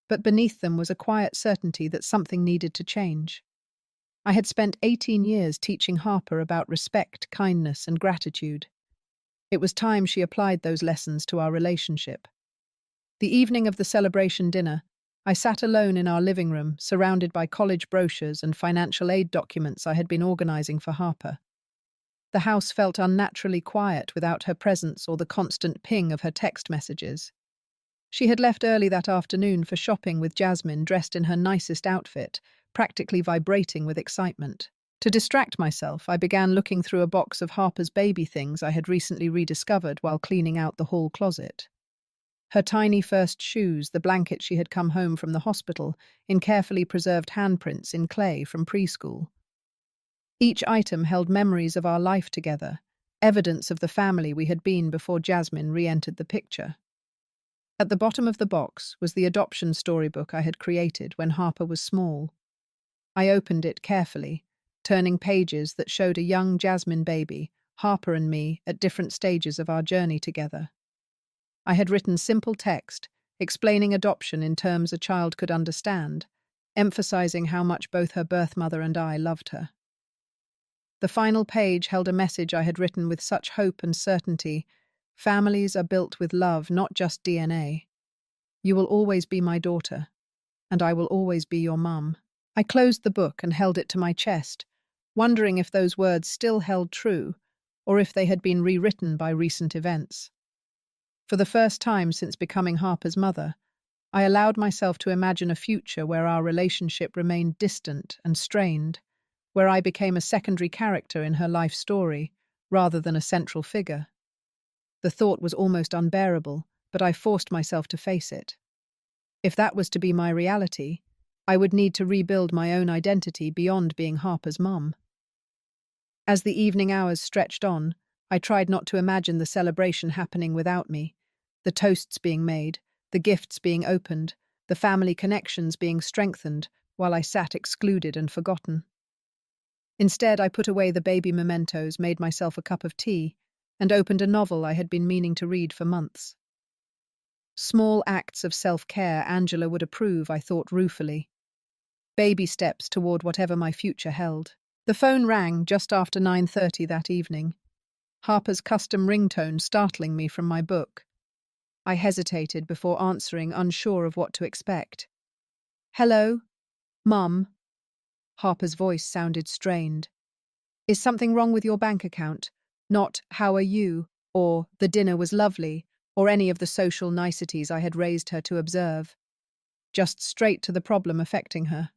[SPEAKER 1] but beneath them was a quiet certainty that something needed to change. I had spent 18 years teaching Harper about respect, kindness, and gratitude. It was time she applied those lessons to our relationship. The evening of the celebration dinner, I sat alone in our living room, surrounded by college brochures and financial aid documents I had been organizing for Harper. The house felt unnaturally quiet without her presence or the constant ping of her text messages. She had left early that afternoon for shopping with Jasmine, dressed in her nicest outfit, practically vibrating with excitement. To distract myself, I began looking through a box of Harper's baby things I had recently rediscovered while cleaning out the hall closet. Her tiny first shoes, the blanket she had come home from the hospital, in carefully preserved handprints in clay from preschool. Each item held memories of our life together, evidence of the family we had been before Jasmine re-entered the picture. At the bottom of the box was the adoption storybook I had created when Harper was small. I opened it carefully, turning pages that showed a young Jasmine baby, Harper and me, at different stages of our journey together. I had written simple text, explaining adoption in terms a child could understand, emphasizing how much both her birth mother and I loved her. The final page held a message I had written with such hope and certainty. Families are built with love, not just DNA. You will always be my daughter, and I will always be your mum. I closed the book and held it to my chest, wondering if those words still held true, or if they had been rewritten by recent events. For the first time since becoming Harper's mother, I allowed myself to imagine a future where our relationship remained distant and strained, where I became a secondary character in her life story, rather than a central figure. The thought was almost unbearable, but I forced myself to face it. If that was to be my reality, I would need to rebuild my own identity beyond being Harper's mum. As the evening hours stretched on, I tried not to imagine the celebration happening without me, the toasts being made, the gifts being opened, the family connections being strengthened, while I sat excluded and forgotten. Instead, I put away the baby mementos, made myself a cup of tea, and opened a novel I had been meaning to read for months. Small acts of self-care Angela would approve, I thought ruefully. Baby steps toward whatever my future held. The phone rang just after 9:30 that evening. Harper's custom ringtone startling me from my book. I hesitated before answering, unsure of what to expect. "Hello? Mum?" Harper's voice sounded strained. "Is something wrong with your bank account? Not, 'How are you?' or 'The dinner was lovely,' or any of the social niceties I had raised her to observe. Just straight to the problem affecting her.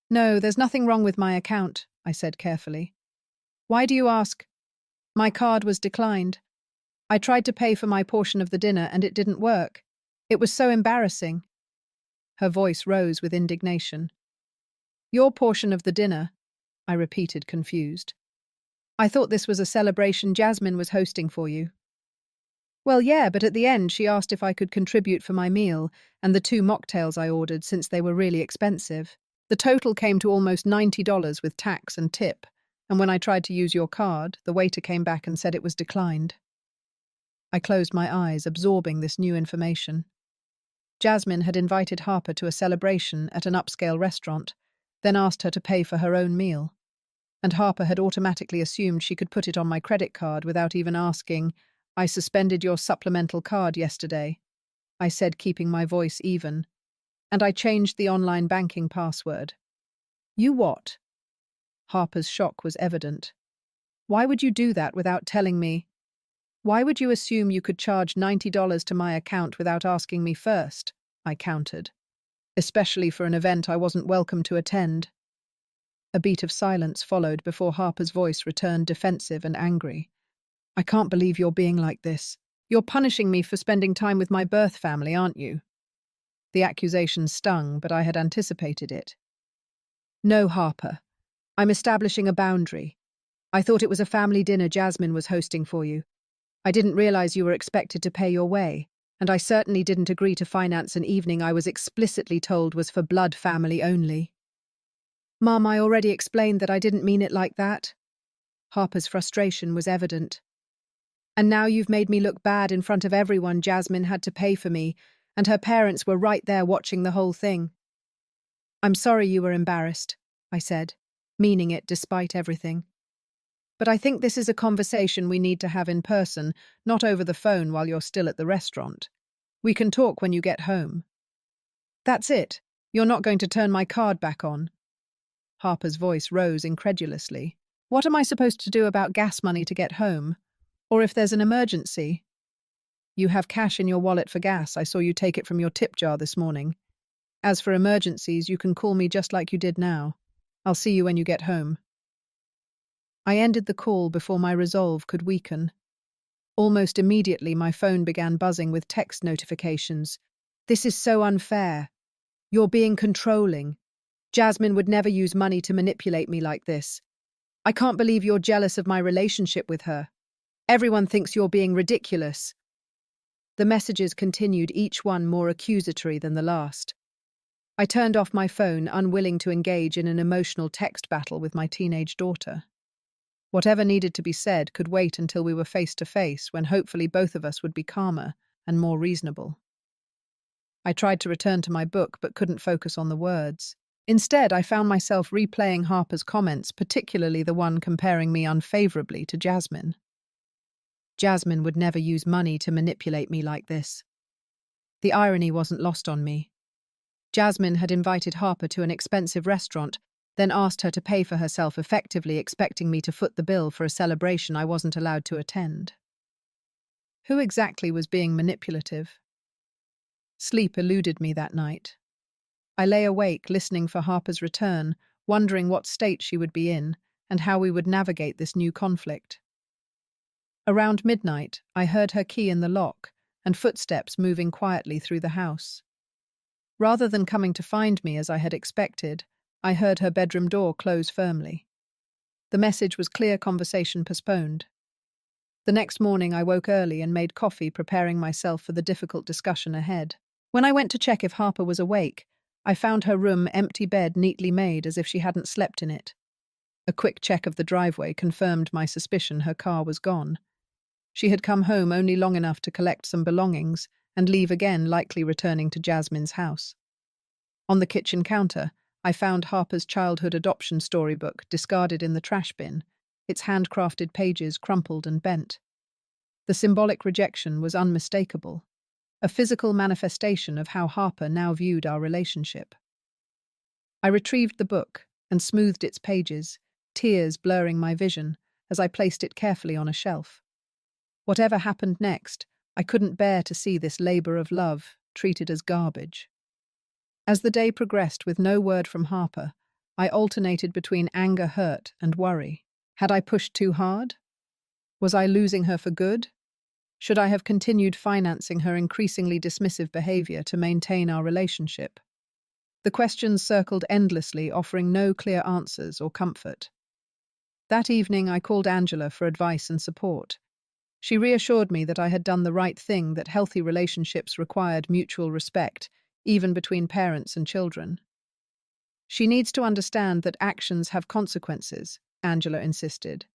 [SPEAKER 1] "No, there's nothing wrong with my account," I said carefully. "Why do you ask?" "My card was declined. I tried to pay for my portion of the dinner and it didn't work. It was so embarrassing." Her voice rose with indignation. "Your portion of the dinner?" I repeated, confused. "I thought this was a celebration Jasmine was hosting for you." "Well, yeah, but at the end she asked if I could contribute for my meal and the 2 mocktails I ordered since they were really expensive. The total came to almost $90 with tax and tip, and when I tried to use your card, the waiter came back and said it was declined." I closed my eyes, absorbing this new information. Jasmine had invited Harper to a celebration at an upscale restaurant, then asked her to pay for her own meal. And Harper had automatically assumed she could put it on my credit card without even asking. "I suspended your supplemental card yesterday," I said, keeping my voice even. "And I changed the online banking password." "You what?" Harper's shock was evident. "Why would you do that without telling me? Why would you assume you could charge $90 to my account without asking me first?" I countered. "Especially for an event I wasn't welcome to attend." A beat of silence followed before Harper's voice returned defensive and angry. "I can't believe you're being like this. You're punishing me for spending time with my birth family, aren't you?" The accusation stung, but I had anticipated it. "No, Harper. I'm establishing a boundary. I thought it was a family dinner Jasmine was hosting for you. I didn't realize you were expected to pay your way, and I certainly didn't agree to finance an evening I was explicitly told was for blood family only." "Mum, I already explained that I didn't mean it like that." Harper's frustration was evident. "And now you've made me look bad in front of everyone. Jasmine had to pay for me, and her parents were right there watching the whole thing." "I'm sorry you were embarrassed," I said, meaning it despite everything. "But I think this is a conversation we need to have in person, not over the phone while you're still at the restaurant. We can talk when you get home." That's it. You're not going to turn my card back on. Harper's voice rose incredulously. What am I supposed to do about gas money to get home? Or if there's an emergency? You have cash in your wallet for gas. I saw you take it from your tip jar this morning. As for emergencies, you can call me just like you did now. I'll see you when you get home. I ended the call before my resolve could weaken. Almost immediately, my phone began buzzing with text notifications. This is so unfair. You're being controlling. Jasmine would never use money to manipulate me like this. I can't believe you're jealous of my relationship with her. Everyone thinks you're being ridiculous. The messages continued, each one more accusatory than the last. I turned off my phone, unwilling to engage in an emotional text battle with my teenage daughter. Whatever needed to be said could wait until we were face to face, when hopefully both of us would be calmer and more reasonable. I tried to return to my book but couldn't focus on the words. Instead, I found myself replaying Harper's comments, particularly the one comparing me unfavorably to Jasmine. Jasmine would never use money to manipulate me like this. The irony wasn't lost on me. Jasmine had invited Harper to an expensive restaurant, then asked her to pay for herself, effectively expecting me to foot the bill for a celebration I wasn't allowed to attend. Who exactly was being manipulative? Sleep eluded me that night. I lay awake, listening for Harper's return, wondering what state she would be in and how we would navigate this new conflict. Around midnight, I heard her key in the lock and footsteps moving quietly through the house. Rather than coming to find me as I had expected, I heard her bedroom door close firmly. The message was clear: conversation postponed. The next morning I woke early and made coffee, preparing myself for the difficult discussion ahead. When I went to check if Harper was awake, I found her room, empty bed neatly made as if she hadn't slept in it. A quick check of the driveway confirmed my suspicion: her car was gone. She had come home only long enough to collect some belongings and leave again, likely returning to Jasmine's house. On the kitchen counter, I found Harper's childhood adoption storybook, discarded in the trash bin, its handcrafted pages crumpled and bent. The symbolic rejection was unmistakable, a physical manifestation of how Harper now viewed our relationship. I retrieved the book and smoothed its pages, tears blurring my vision as I placed it carefully on a shelf. Whatever happened next, I couldn't bear to see this labor of love treated as garbage. As the day progressed with no word from Harper, I alternated between anger, hurt, and worry. Had I pushed too hard? Was I losing her for good? Should I have continued financing her increasingly dismissive behavior to maintain our relationship? The questions circled endlessly, offering no clear answers or comfort. That evening, I called Angela for advice and support. She reassured me that I had done the right thing, that healthy relationships required mutual respect, even between parents and children. She needs to understand that actions have consequences, Angela insisted.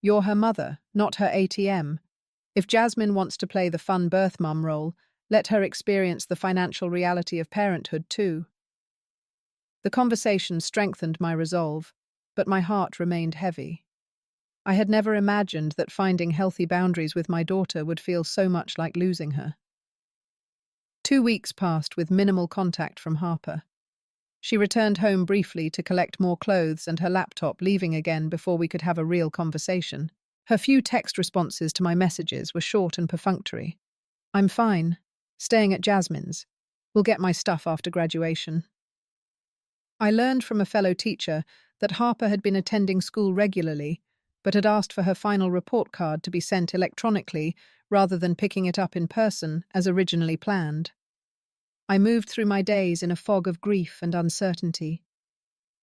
[SPEAKER 1] You're her mother, not her ATM. If Jasmine wants to play the fun birth mum role, let her experience the financial reality of parenthood too. The conversation strengthened my resolve, but my heart remained heavy. I had never imagined that finding healthy boundaries with my daughter would feel so much like losing her. 2 weeks passed with minimal contact from Harper. She returned home briefly to collect more clothes and her laptop, leaving again before we could have a real conversation. Her few text responses to my messages were short and perfunctory. I'm fine. Staying at Jasmine's. We'll get my stuff after graduation. I learned from a fellow teacher that Harper had been attending school regularly, but had asked for her final report card to be sent electronically rather than picking it up in person as originally planned. I moved through my days in a fog of grief and uncertainty.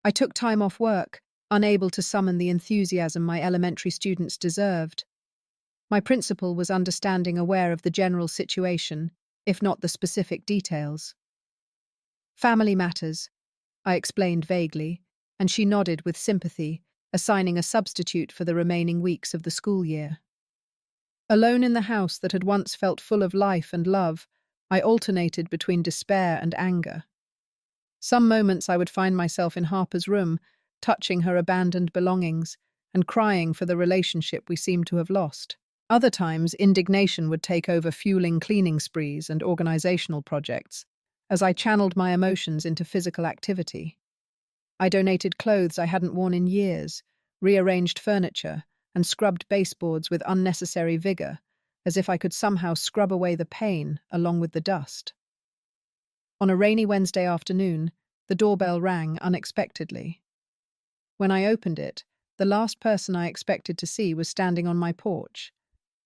[SPEAKER 1] I took time off work, unable to summon the enthusiasm my elementary students deserved. My principal was understanding, aware of the general situation, if not the specific details. Family matters, I explained vaguely, and she nodded with sympathy, assigning a substitute for the remaining weeks of the school year. Alone in the house that had once felt full of life and love, I alternated between despair and anger. Some moments I would find myself in Harper's room, touching her abandoned belongings and crying for the relationship we seemed to have lost. Other times, indignation would take over, fueling cleaning sprees and organizational projects, as I channeled my emotions into physical activity. I donated clothes I hadn't worn in years, rearranged furniture, and scrubbed baseboards with unnecessary vigor, as if I could somehow scrub away the pain along with the dust. On a rainy Wednesday afternoon, the doorbell rang unexpectedly. When I opened it, the last person I expected to see was standing on my porch,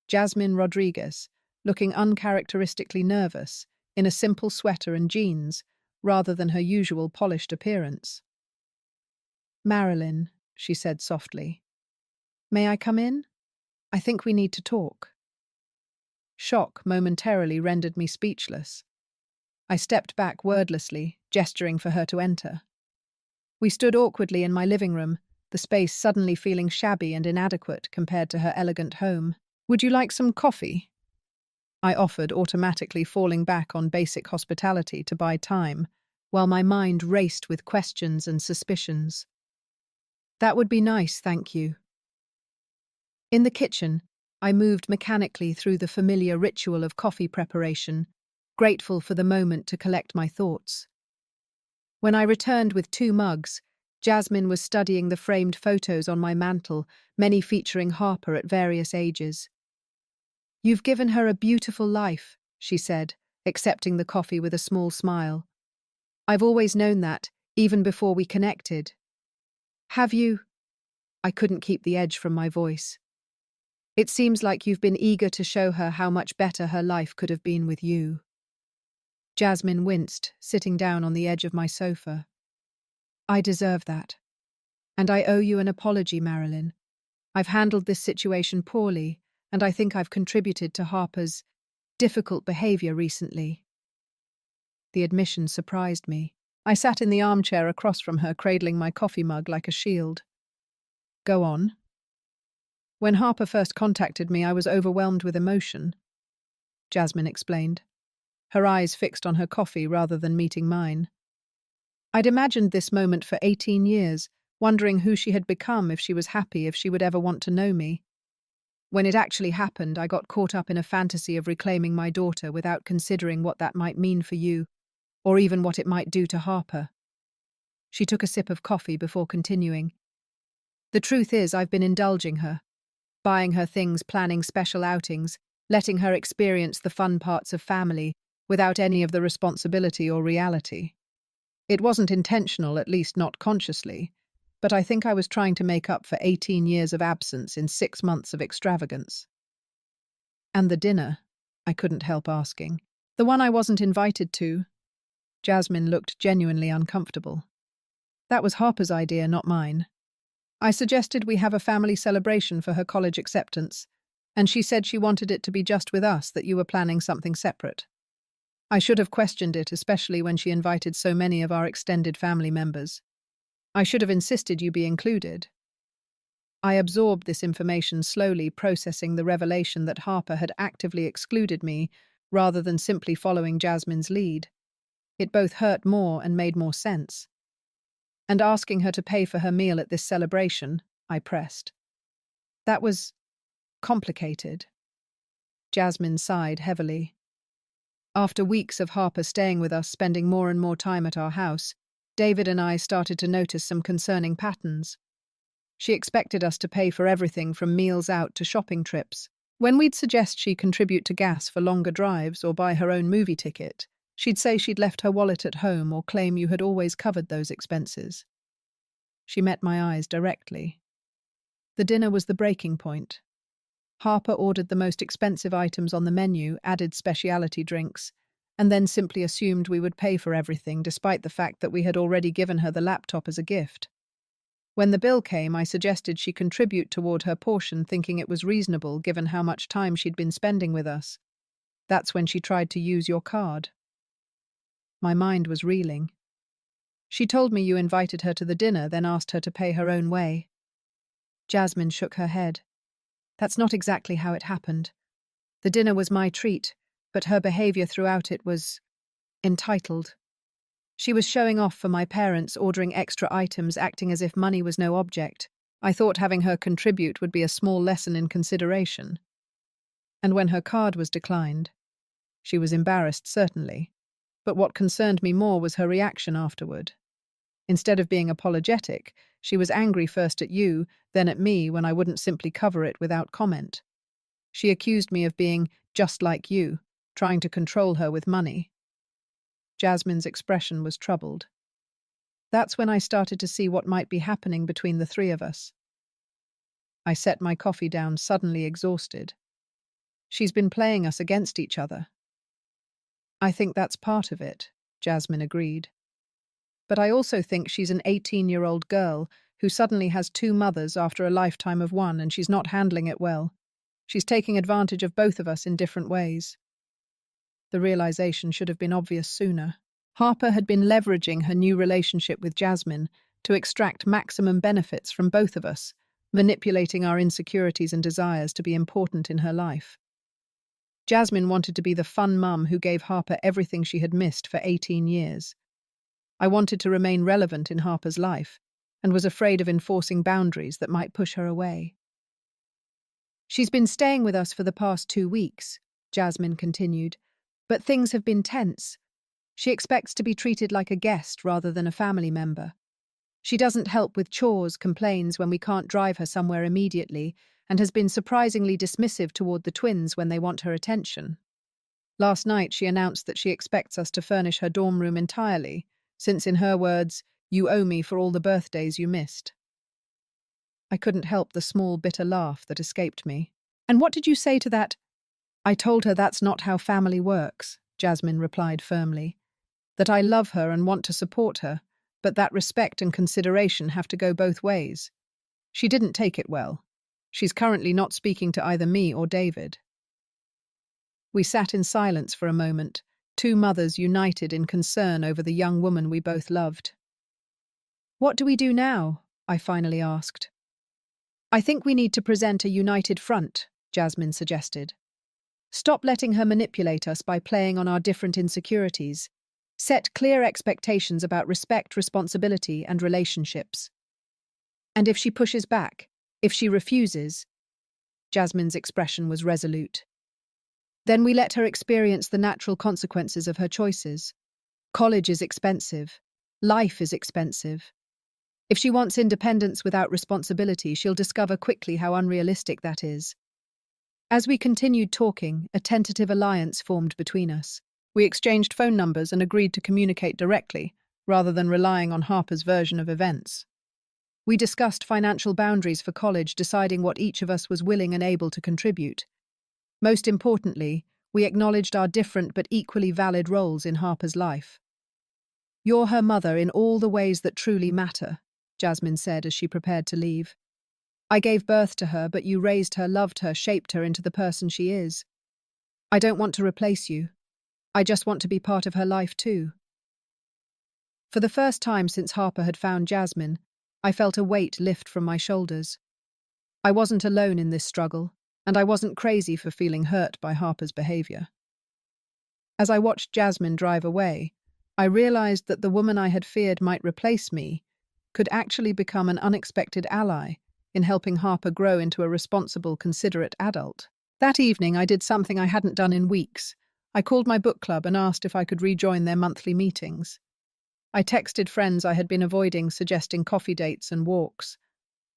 [SPEAKER 1] Jasmine Rodriguez, looking uncharacteristically nervous, in a simple sweater and jeans, rather than her usual polished appearance. "Marilyn," she said softly, "may I come in? I think we need to talk." Shock momentarily rendered me speechless. I stepped back wordlessly, gesturing for her to enter. We stood awkwardly in my living room, the space suddenly feeling shabby and inadequate compared to her elegant home. "Would you like some coffee?" I offered, automatically falling back on basic hospitality to buy time, while my mind raced with questions and suspicions. "That would be nice, thank you." In the kitchen, I moved mechanically through the familiar ritual of coffee preparation, grateful for the moment to collect my thoughts. When I returned with 2 mugs, Jasmine was studying the framed photos on my mantel, many featuring Harper at various ages. "You've given her a beautiful life," she said, accepting the coffee with a small smile. "I've always known that, even before we connected." "Have you?" I couldn't keep the edge from my voice. "It seems like you've been eager to show her how much better her life could have been with you." Jasmine winced, sitting down on the edge of my sofa. "I deserve that. And I owe you an apology, Marilyn. I've handled this situation poorly, and I think I've contributed to Harper's difficult behavior recently." The admission surprised me. I sat in the armchair across from her, cradling my coffee mug like a shield. "Go on." "When Harper first contacted me, I was overwhelmed with emotion," Jasmine explained, her eyes fixed on her coffee rather than meeting mine. "I'd imagined this moment for 18 years, wondering who she had become, if she was happy, if she would ever want to know me. When it actually happened, I got caught up in a fantasy of reclaiming my daughter without considering what that might mean for you, or even what it might do to Harper." She took a sip of coffee before continuing. "The truth is, I've been indulging her, buying her things, planning special outings, letting her experience the fun parts of family without any of the responsibility or reality. It wasn't intentional, at least not consciously, but I think I was trying to make up for 18 years of absence in 6 months of extravagance." "And the dinner?" I couldn't help asking. "The one I wasn't invited to?" Jasmine looked genuinely uncomfortable. "That was Harper's idea, not mine. I suggested we have a family celebration for her college acceptance, and she said she wanted it to be just with us, that you were planning something separate. I should have questioned it, especially when she invited so many of our extended family members. I should have insisted you be included." I absorbed this information slowly, processing the revelation that Harper had actively excluded me rather than simply following Jasmine's lead. It both hurt more and made more sense. "And asking her to pay for her meal at this celebration," I pressed. "That was complicated." Jasmine sighed heavily. "After weeks of Harper staying with us, spending more and more time at our house, David and I started to notice some concerning patterns. She expected us to pay for everything from meals out to shopping trips. When we'd suggest she contribute to gas for longer drives or buy her own movie ticket, she'd say she'd left her wallet at home or claim you had always covered those expenses." She met my eyes directly. The dinner was the breaking point. Harper ordered the most expensive items on the menu, added specialty drinks, and then simply assumed we would pay for everything, despite the fact that we had already given her the laptop as a gift. When the bill came, I suggested she contribute toward her portion, thinking it was reasonable given how much time she'd been spending with us. That's when she tried to use your card. My mind was reeling. "She told me you invited her to the dinner, then asked her to pay her own way." Jasmine shook her head. "That's not exactly how it happened. The dinner was my treat, but her behavior throughout it was entitled. She was showing off for my parents, ordering extra items, acting as if money was no object. I thought having her contribute would be a small lesson in consideration. And when her card was declined, she was embarrassed, certainly, But what concerned me more was her reaction afterward. Instead of being apologetic, she was angry first at you, then at me when I wouldn't simply cover it without comment. She accused me of being just like you, trying to control her with money. Jasmine's expression was troubled. That's when I started to see what might be happening between the three of us. I set my coffee down, suddenly exhausted. She's been playing us against each other. I think that's part of it, Jasmine agreed. But I also think she's an 18-year-old girl who suddenly has two mothers after a lifetime of one, and she's not handling it well. She's taking advantage of both of us in different ways. The realization should have been obvious sooner. Harper had been leveraging her new relationship with Jasmine to extract maximum benefits from both of us, manipulating our insecurities and desires to be important in her life. Jasmine wanted to be the fun mum who gave Harper everything she had missed for 18 years. I wanted to remain relevant in Harper's life and was afraid of enforcing boundaries that might push her away. She's been staying with us for the past 2 weeks, Jasmine continued, but things have been tense. She expects to be treated like a guest rather than a family member. She doesn't help with chores, complains when we can't drive her somewhere immediately, and has been surprisingly dismissive toward the twins when they want her attention. Last night she announced that she expects us to furnish her dorm room entirely, since in her words, "You owe me for all the birthdays you missed." I couldn't help the small, bitter laugh that escaped me. "And what did you say to that?" "I told her that's not how family works," Jasmine replied firmly. "That I love her and want to support her, but that respect and consideration have to go both ways." She didn't take it well. She's currently not speaking to either me or David. We sat in silence for a moment, two mothers united in concern over the young woman we both loved. "What do we do now?" I finally asked. "I think we need to present a united front," Jasmine suggested. "Stop letting her manipulate us by playing on our different insecurities. Set clear expectations about respect, responsibility, and relationships. And if she pushes back, if she refuses," Jasmine's expression was resolute, "then we let her experience the natural consequences of her choices. College is expensive. Life is expensive. If she wants independence without responsibility, she'll discover quickly how unrealistic that is." As we continued talking, a tentative alliance formed between us. We exchanged phone numbers and agreed to communicate directly, rather than relying on Harper's version of events. We discussed financial boundaries for college, deciding what each of us was willing and able to contribute. Most importantly, we acknowledged our different but equally valid roles in Harper's life. "You're her mother in all the ways that truly matter," Jasmine said as she prepared to leave. "I gave birth to her, but you raised her, loved her, shaped her into the person she is. I don't want to replace you. I just want to be part of her life too." For the first time since Harper had found Jasmine, I felt a weight lift from my shoulders. I wasn't alone in this struggle, and I wasn't crazy for feeling hurt by Harper's behavior. As I watched Jasmine drive away, I realized that the woman I had feared might replace me could actually become an unexpected ally in helping Harper grow into a responsible, considerate adult. That evening, I did something I hadn't done in weeks. I called my book club and asked if I could rejoin their monthly meetings. I texted friends I had been avoiding, suggesting coffee dates and walks.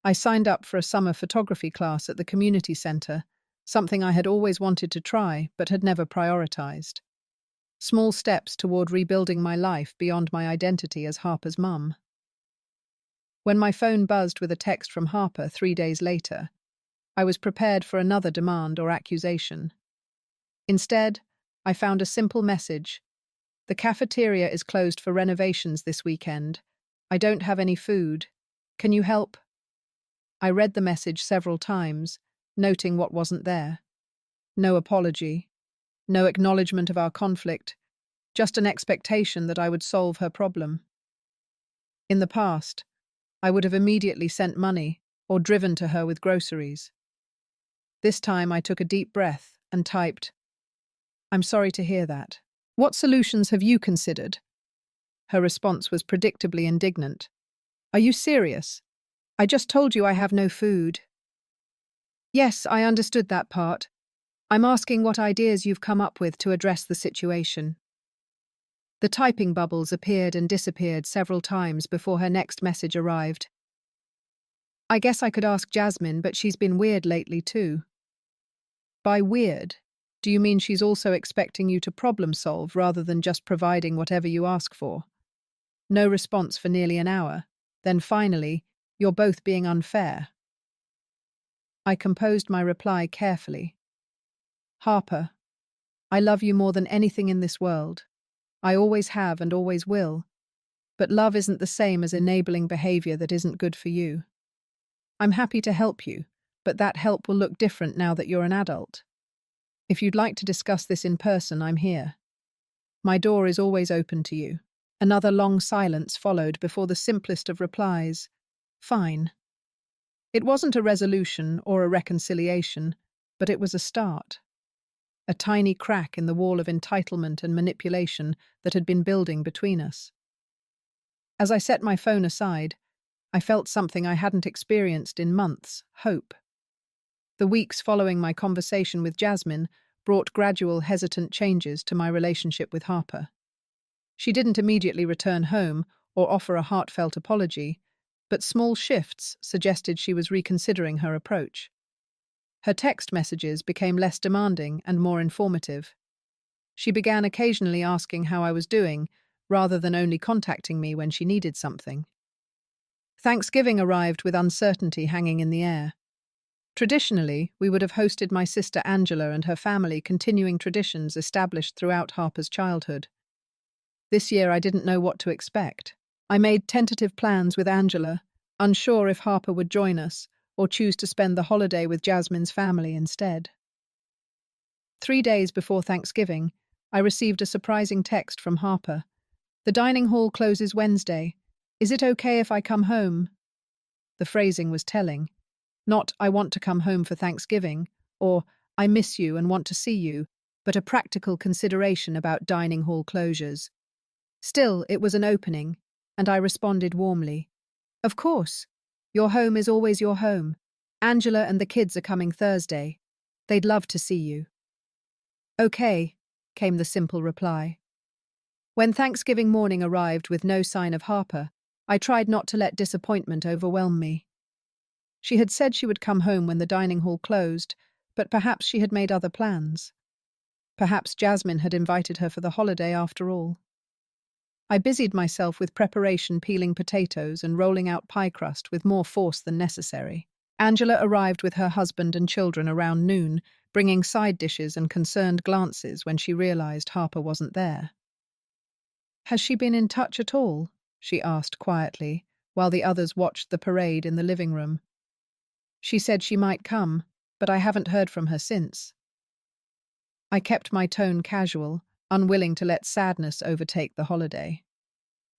[SPEAKER 1] I signed up for a summer photography class at the community center, something I had always wanted to try but had never prioritized. Small steps toward rebuilding my life beyond my identity as Harper's mum. When my phone buzzed with a text from Harper 3 days later, I was prepared for another demand or accusation. Instead, I found a simple message. "The cafeteria is closed for renovations this weekend. I don't have any food. Can you help?" I read the message several times, noting what wasn't there. No apology, no acknowledgement of our conflict, just an expectation that I would solve her problem. In the past, I would have immediately sent money or driven to her with groceries. This time I took a deep breath and typed, "I'm sorry to hear that. What solutions have you considered?" Her response was predictably indignant. "Are you serious? I just told you I have no food." "Yes, I understood that part. I'm asking what ideas you've come up with to address the situation." The typing bubbles appeared and disappeared several times before her next message arrived. I guess I could ask Jasmine, but she's been weird lately too. By weird, do you mean she's also expecting you to problem solve rather than just providing whatever you ask for? No response for nearly an hour. Then finally, you're both being unfair. I composed my reply carefully. Harper, I love you more than anything in this world. I always have and always will. But love isn't the same as enabling behavior that isn't good for you. I'm happy to help you, but that help will look different now that you're an adult. If you'd like to discuss this in person, I'm here. My door is always open to you. Another long silence followed before the simplest of replies. Fine. It wasn't a resolution or a reconciliation, but it was a start. A tiny crack in the wall of entitlement and manipulation that had been building between us. As I set my phone aside, I felt something I hadn't experienced in months: hope. The weeks following my conversation with Jasmine brought gradual, hesitant changes to my relationship with Harper. She didn't immediately return home or offer a heartfelt apology, but small shifts suggested she was reconsidering her approach. Her text messages became less demanding and more informative. She began occasionally asking how I was doing, rather than only contacting me when she needed something. Thanksgiving arrived with uncertainty hanging in the air. Traditionally, we would have hosted my sister Angela and her family, continuing traditions established throughout Harper's childhood. This year I didn't know what to expect. I made tentative plans with Angela, unsure if Harper would join us or choose to spend the holiday with Jasmine's family instead. 3 days before Thanksgiving, I received a surprising text from Harper. The dining hall closes Wednesday. Is it okay if I come home? The phrasing was telling. Not, I want to come home for Thanksgiving, or I miss you and want to see you, but a practical consideration about dining hall closures. Still, it was an opening, and I responded warmly. Of course. Your home is always your home. Angela and the kids are coming Thursday. They'd love to see you. Okay, came the simple reply. When Thanksgiving morning arrived with no sign of Harper, I tried not to let disappointment overwhelm me. She had said she would come home when the dining hall closed, but perhaps she had made other plans. Perhaps Jasmine had invited her for the holiday after all. I busied myself with preparation, peeling potatoes and rolling out pie crust with more force than necessary. Angela arrived with her husband and children around noon, bringing side dishes and concerned glances when she realized Harper wasn't there. Has she been in touch at all? She asked quietly, while the others watched the parade in the living room. She said she might come, but I haven't heard from her since. I kept my tone casual, unwilling to let sadness overtake the holiday.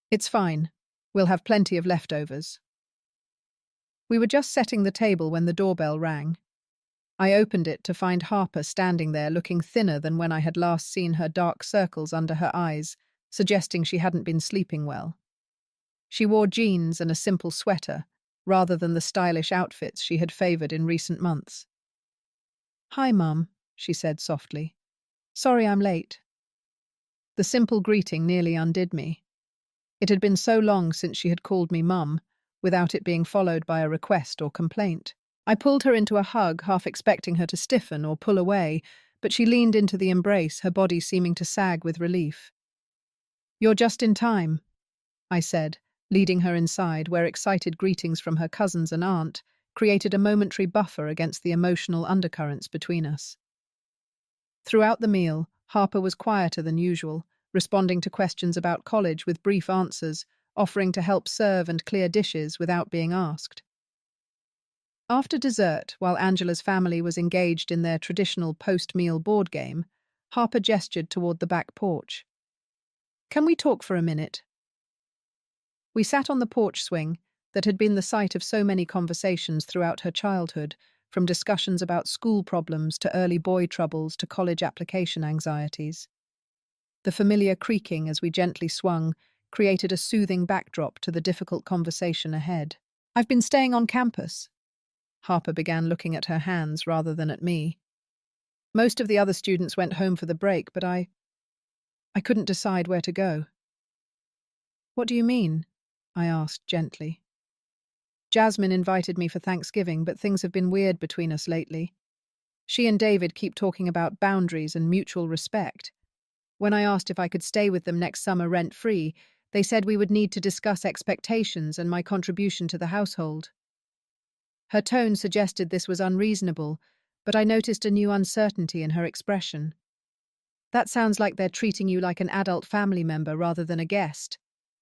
[SPEAKER 1] It's fine. We'll have plenty of leftovers. We were just setting the table when the doorbell rang. I opened it to find Harper standing there looking thinner than when I had last seen her, dark circles under her eyes, suggesting she hadn't been sleeping well. She wore jeans and a simple sweater, rather than the stylish outfits she had favored in recent months. Hi, Mum, she said softly. Sorry I'm late. The simple greeting nearly undid me. It had been so long since she had called me Mum, without it being followed by a request or complaint. I pulled her into a hug, half expecting her to stiffen or pull away, but she leaned into the embrace, her body seeming to sag with relief. You're just in time, I said, leading her inside, where excited greetings from her cousins and aunt created a momentary buffer against the emotional undercurrents between us. Throughout the meal, Harper was quieter than usual, responding to questions about college with brief answers, offering to help serve and clear dishes without being asked. After dessert, while Angela's family was engaged in their traditional post-meal board game, Harper gestured toward the back porch. Can we talk for a minute? We sat on the porch swing that had been the site of so many conversations throughout her childhood, from discussions about school problems to early boy troubles to college application anxieties. The familiar creaking as we gently swung created a soothing backdrop to the difficult conversation ahead. I've been staying on campus. Harper began, looking at her hands rather than at me. Most of the other students went home for the break, but I couldn't decide where to go. What do you mean? I asked gently. Jasmine invited me for Thanksgiving, but things have been weird between us lately. She and David keep talking about boundaries and mutual respect. When I asked if I could stay with them next summer rent-free, they said we would need to discuss expectations and my contribution to the household. Her tone suggested this was unreasonable, but I noticed a new uncertainty in her expression. That sounds like they're treating you like an adult family member rather than a guest,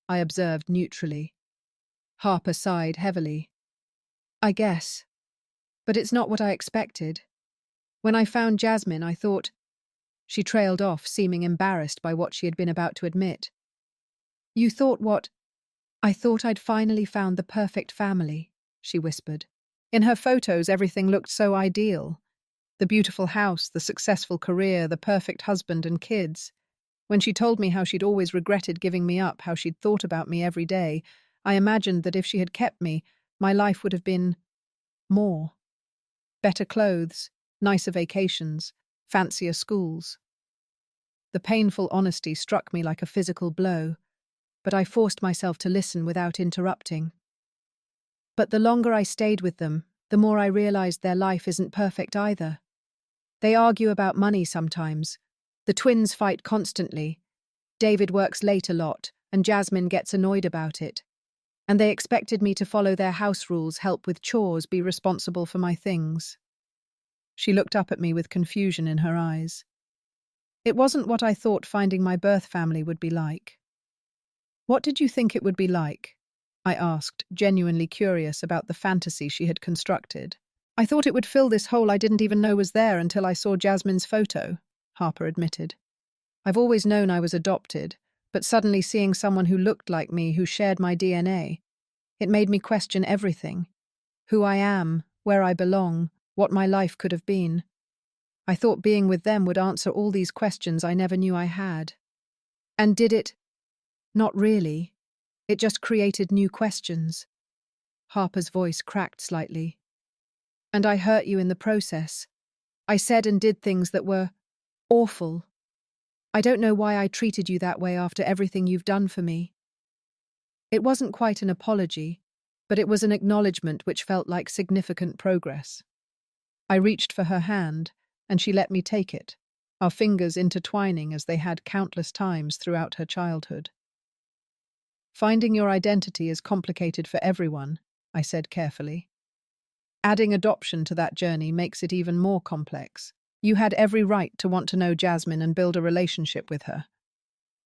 [SPEAKER 1] I observed neutrally. Harper sighed heavily. I guess. But it's not what I expected. When I found Jasmine, I thought... She trailed off, seeming embarrassed by what she had been about to admit. You thought what? I thought I'd finally found the perfect family, she whispered. In her photos, everything looked so ideal. The beautiful house, the successful career, the perfect husband and kids. When she told me how she'd always regretted giving me up, how she'd thought about me every day, I imagined that if she had kept me, my life would have been more. Better clothes, nicer vacations, fancier schools. The painful honesty struck me like a physical blow, but I forced myself to listen without interrupting. But the longer I stayed with them, the more I realized their life isn't perfect either. They argue about money sometimes. The twins fight constantly. David works late a lot, and Jasmine gets annoyed about it. And they expected me to follow their house rules, help with chores, be responsible for my things. She looked up at me with confusion in her eyes. It wasn't what I thought finding my birth family would be like. What did you think it would be like? I asked, genuinely curious about the fantasy she had constructed. I thought it would fill this hole I didn't even know was there until I saw Jasmine's photo, Harper admitted. I've always known I was adopted, but suddenly seeing someone who looked like me, who shared my DNA, it made me question everything. Who I am, where I belong, what my life could have been. I thought being with them would answer all these questions I never knew I had. And did it? Not really. It just created new questions. Harper's voice cracked slightly. And I hurt you in the process. I said and did things that were awful. I don't know why I treated you that way after everything you've done for me. It wasn't quite an apology, but it was an acknowledgement which felt like significant progress. I reached for her hand, and she let me take it, our fingers intertwining as they had countless times throughout her childhood. Finding your identity is complicated for everyone, I said carefully. Adding adoption to that journey makes it even more complex. You had every right to want to know Jasmine and build a relationship with her.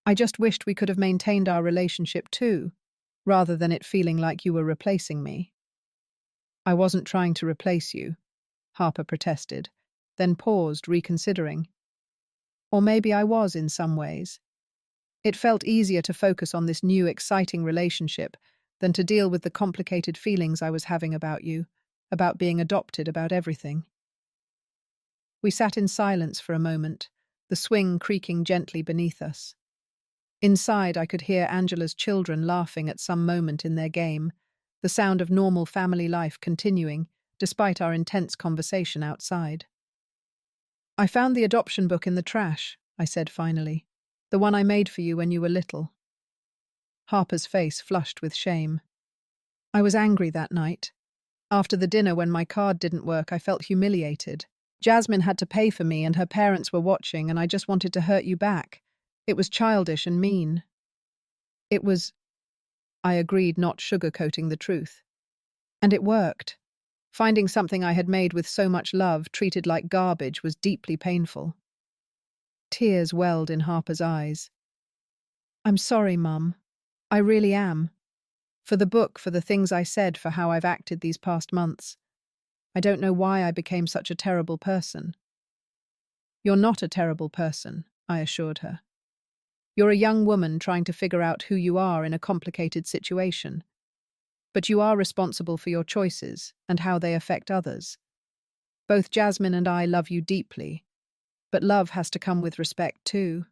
[SPEAKER 1] I just wished we could have maintained our relationship too, rather than it feeling like you were replacing me. I wasn't trying to replace you, Harper protested, then paused, reconsidering. Or maybe I was in some ways. It felt easier to focus on this new, exciting relationship than to deal with the complicated feelings I was having about you, about being adopted, about everything. We sat in silence for a moment, the swing creaking gently beneath us. Inside, I could hear Angela's children laughing at some moment in their game, the sound of normal family life continuing, despite our intense conversation outside. I found the adoption book in the trash, I said finally. The one I made for you when you were little. Harper's face flushed with shame. I was angry that night. After the dinner when my card didn't work, I felt humiliated. Jasmine had to pay for me and her parents were watching and I just wanted to hurt you back. It was childish and mean. It was... I agreed, not sugarcoating the truth. And it worked. Finding something I had made with so much love treated like garbage was deeply painful. Tears welled in Harper's eyes. I'm sorry, Mum. I really am. For the book, for the things I said, for how I've acted these past months. I don't know why I became such a terrible person. You're not a terrible person, I assured her. You're a young woman trying to figure out who you are in a complicated situation. But you are responsible for your choices and how they affect others. Both Jasmine and I love you deeply, but love has to come with respect too.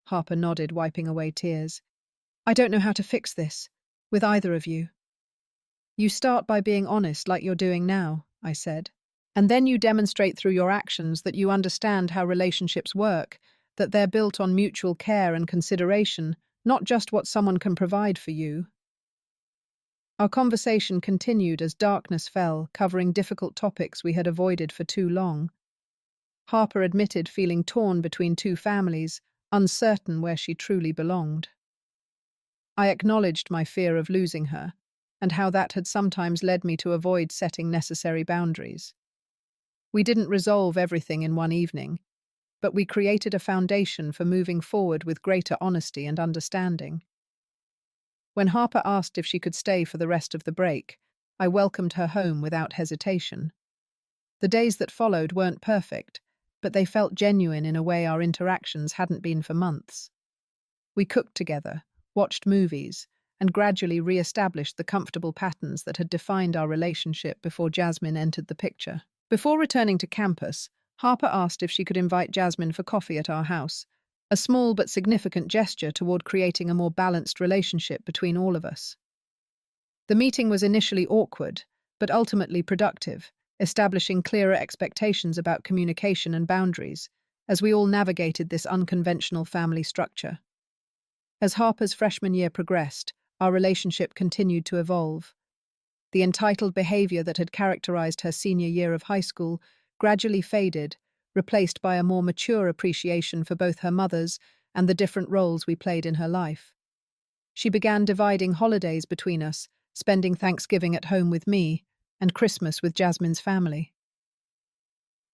[SPEAKER 1] Harper nodded, wiping away tears. I don't know how to fix this, with either of you. You start by being honest like you're doing now, I said. And then you demonstrate through your actions that you understand how relationships work, that they're built on mutual care and consideration, not just what someone can provide for you. Our conversation continued as darkness fell, covering difficult topics we had avoided for too long. Harper admitted feeling torn between two families, uncertain where she truly belonged. I acknowledged my fear of losing her, and how that had sometimes led me to avoid setting necessary boundaries. We didn't resolve everything in one evening, but we created a foundation for moving forward with greater honesty and understanding. When Harper asked if she could stay for the rest of the break, I welcomed her home without hesitation. The days that followed weren't perfect, but they felt genuine in a way our interactions hadn't been for months. We cooked together, watched movies, and gradually re-established the comfortable patterns that had defined our relationship before Jasmine entered the picture. Before returning to campus, Harper asked if she could invite Jasmine for coffee at our house, a small but significant gesture toward creating a more balanced relationship between all of us. The meeting was initially awkward, but ultimately productive, establishing clearer expectations about communication and boundaries, as we all navigated this unconventional family structure. As Harper's freshman year progressed, our relationship continued to evolve. The entitled behavior that had characterized her senior year of high school gradually faded, replaced by a more mature appreciation for both her mother's and the different roles we played in her life. She began dividing holidays between us, spending Thanksgiving at home with me and Christmas with Jasmine's family.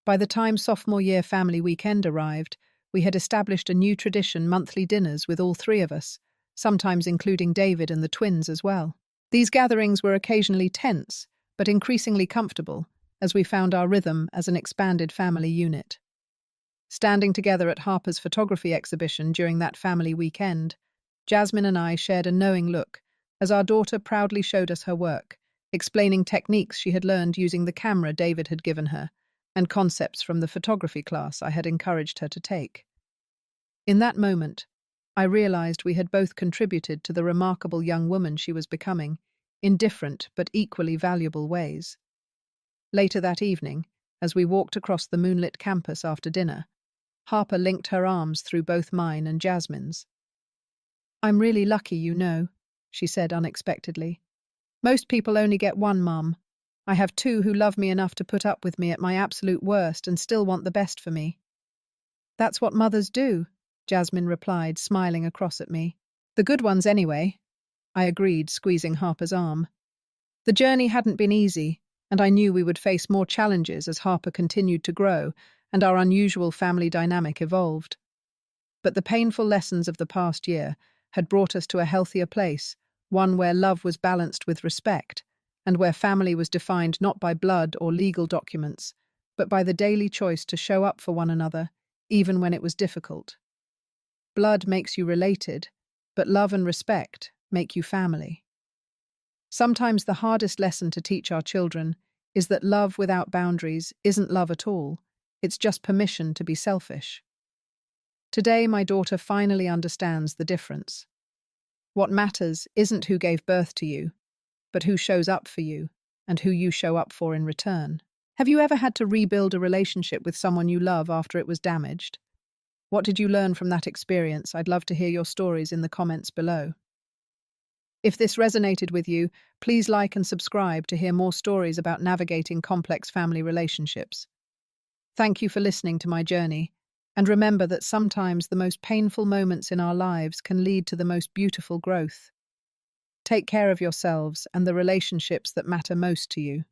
[SPEAKER 1] By the time sophomore year family weekend arrived, we had established a new tradition: monthly dinners with all three of us, sometimes including David and the twins as well. These gatherings were occasionally tense, but increasingly comfortable, as we found our rhythm as an expanded family unit. Standing together at Harper's photography exhibition during that family weekend, Jasmine and I shared a knowing look as our daughter proudly showed us her work, explaining techniques she had learned using the camera David had given her and concepts from the photography class I had encouraged her to take. In that moment, I realized we had both contributed to the remarkable young woman she was becoming, in different but equally valuable ways. Later that evening, as we walked across the moonlit campus after dinner, Harper linked her arms through both mine and Jasmine's. "I'm really lucky, you know," she said unexpectedly. "Most people only get one mum. I have two who love me enough to put up with me at my absolute worst and still want the best for me." "That's what mothers do," Jasmine replied, smiling across at me. "The good ones, anyway," I agreed, squeezing Harper's arm. The journey hadn't been easy, and I knew we would face more challenges as Harper continued to grow and our unusual family dynamic evolved. But the painful lessons of the past year had brought us to a healthier place, one where love was balanced with respect, and where family was defined not by blood or legal documents, but by the daily choice to show up for one another, even when it was difficult. Blood makes you related, but love and respect make you family. Sometimes the hardest lesson to teach our children is that love without boundaries isn't love at all. It's just permission to be selfish. Today, my daughter finally understands the difference. What matters isn't who gave birth to you, but who shows up for you and who you show up for in return. Have you ever had to rebuild a relationship with someone you love after it was damaged? What did you learn from that experience? I'd love to hear your stories in the comments below. If this resonated with you, please like and subscribe to hear more stories about navigating complex family relationships. Thank you for listening to my journey, and remember that sometimes the most painful moments in our lives can lead to the most beautiful growth. Take care of yourselves and the relationships that matter most to you.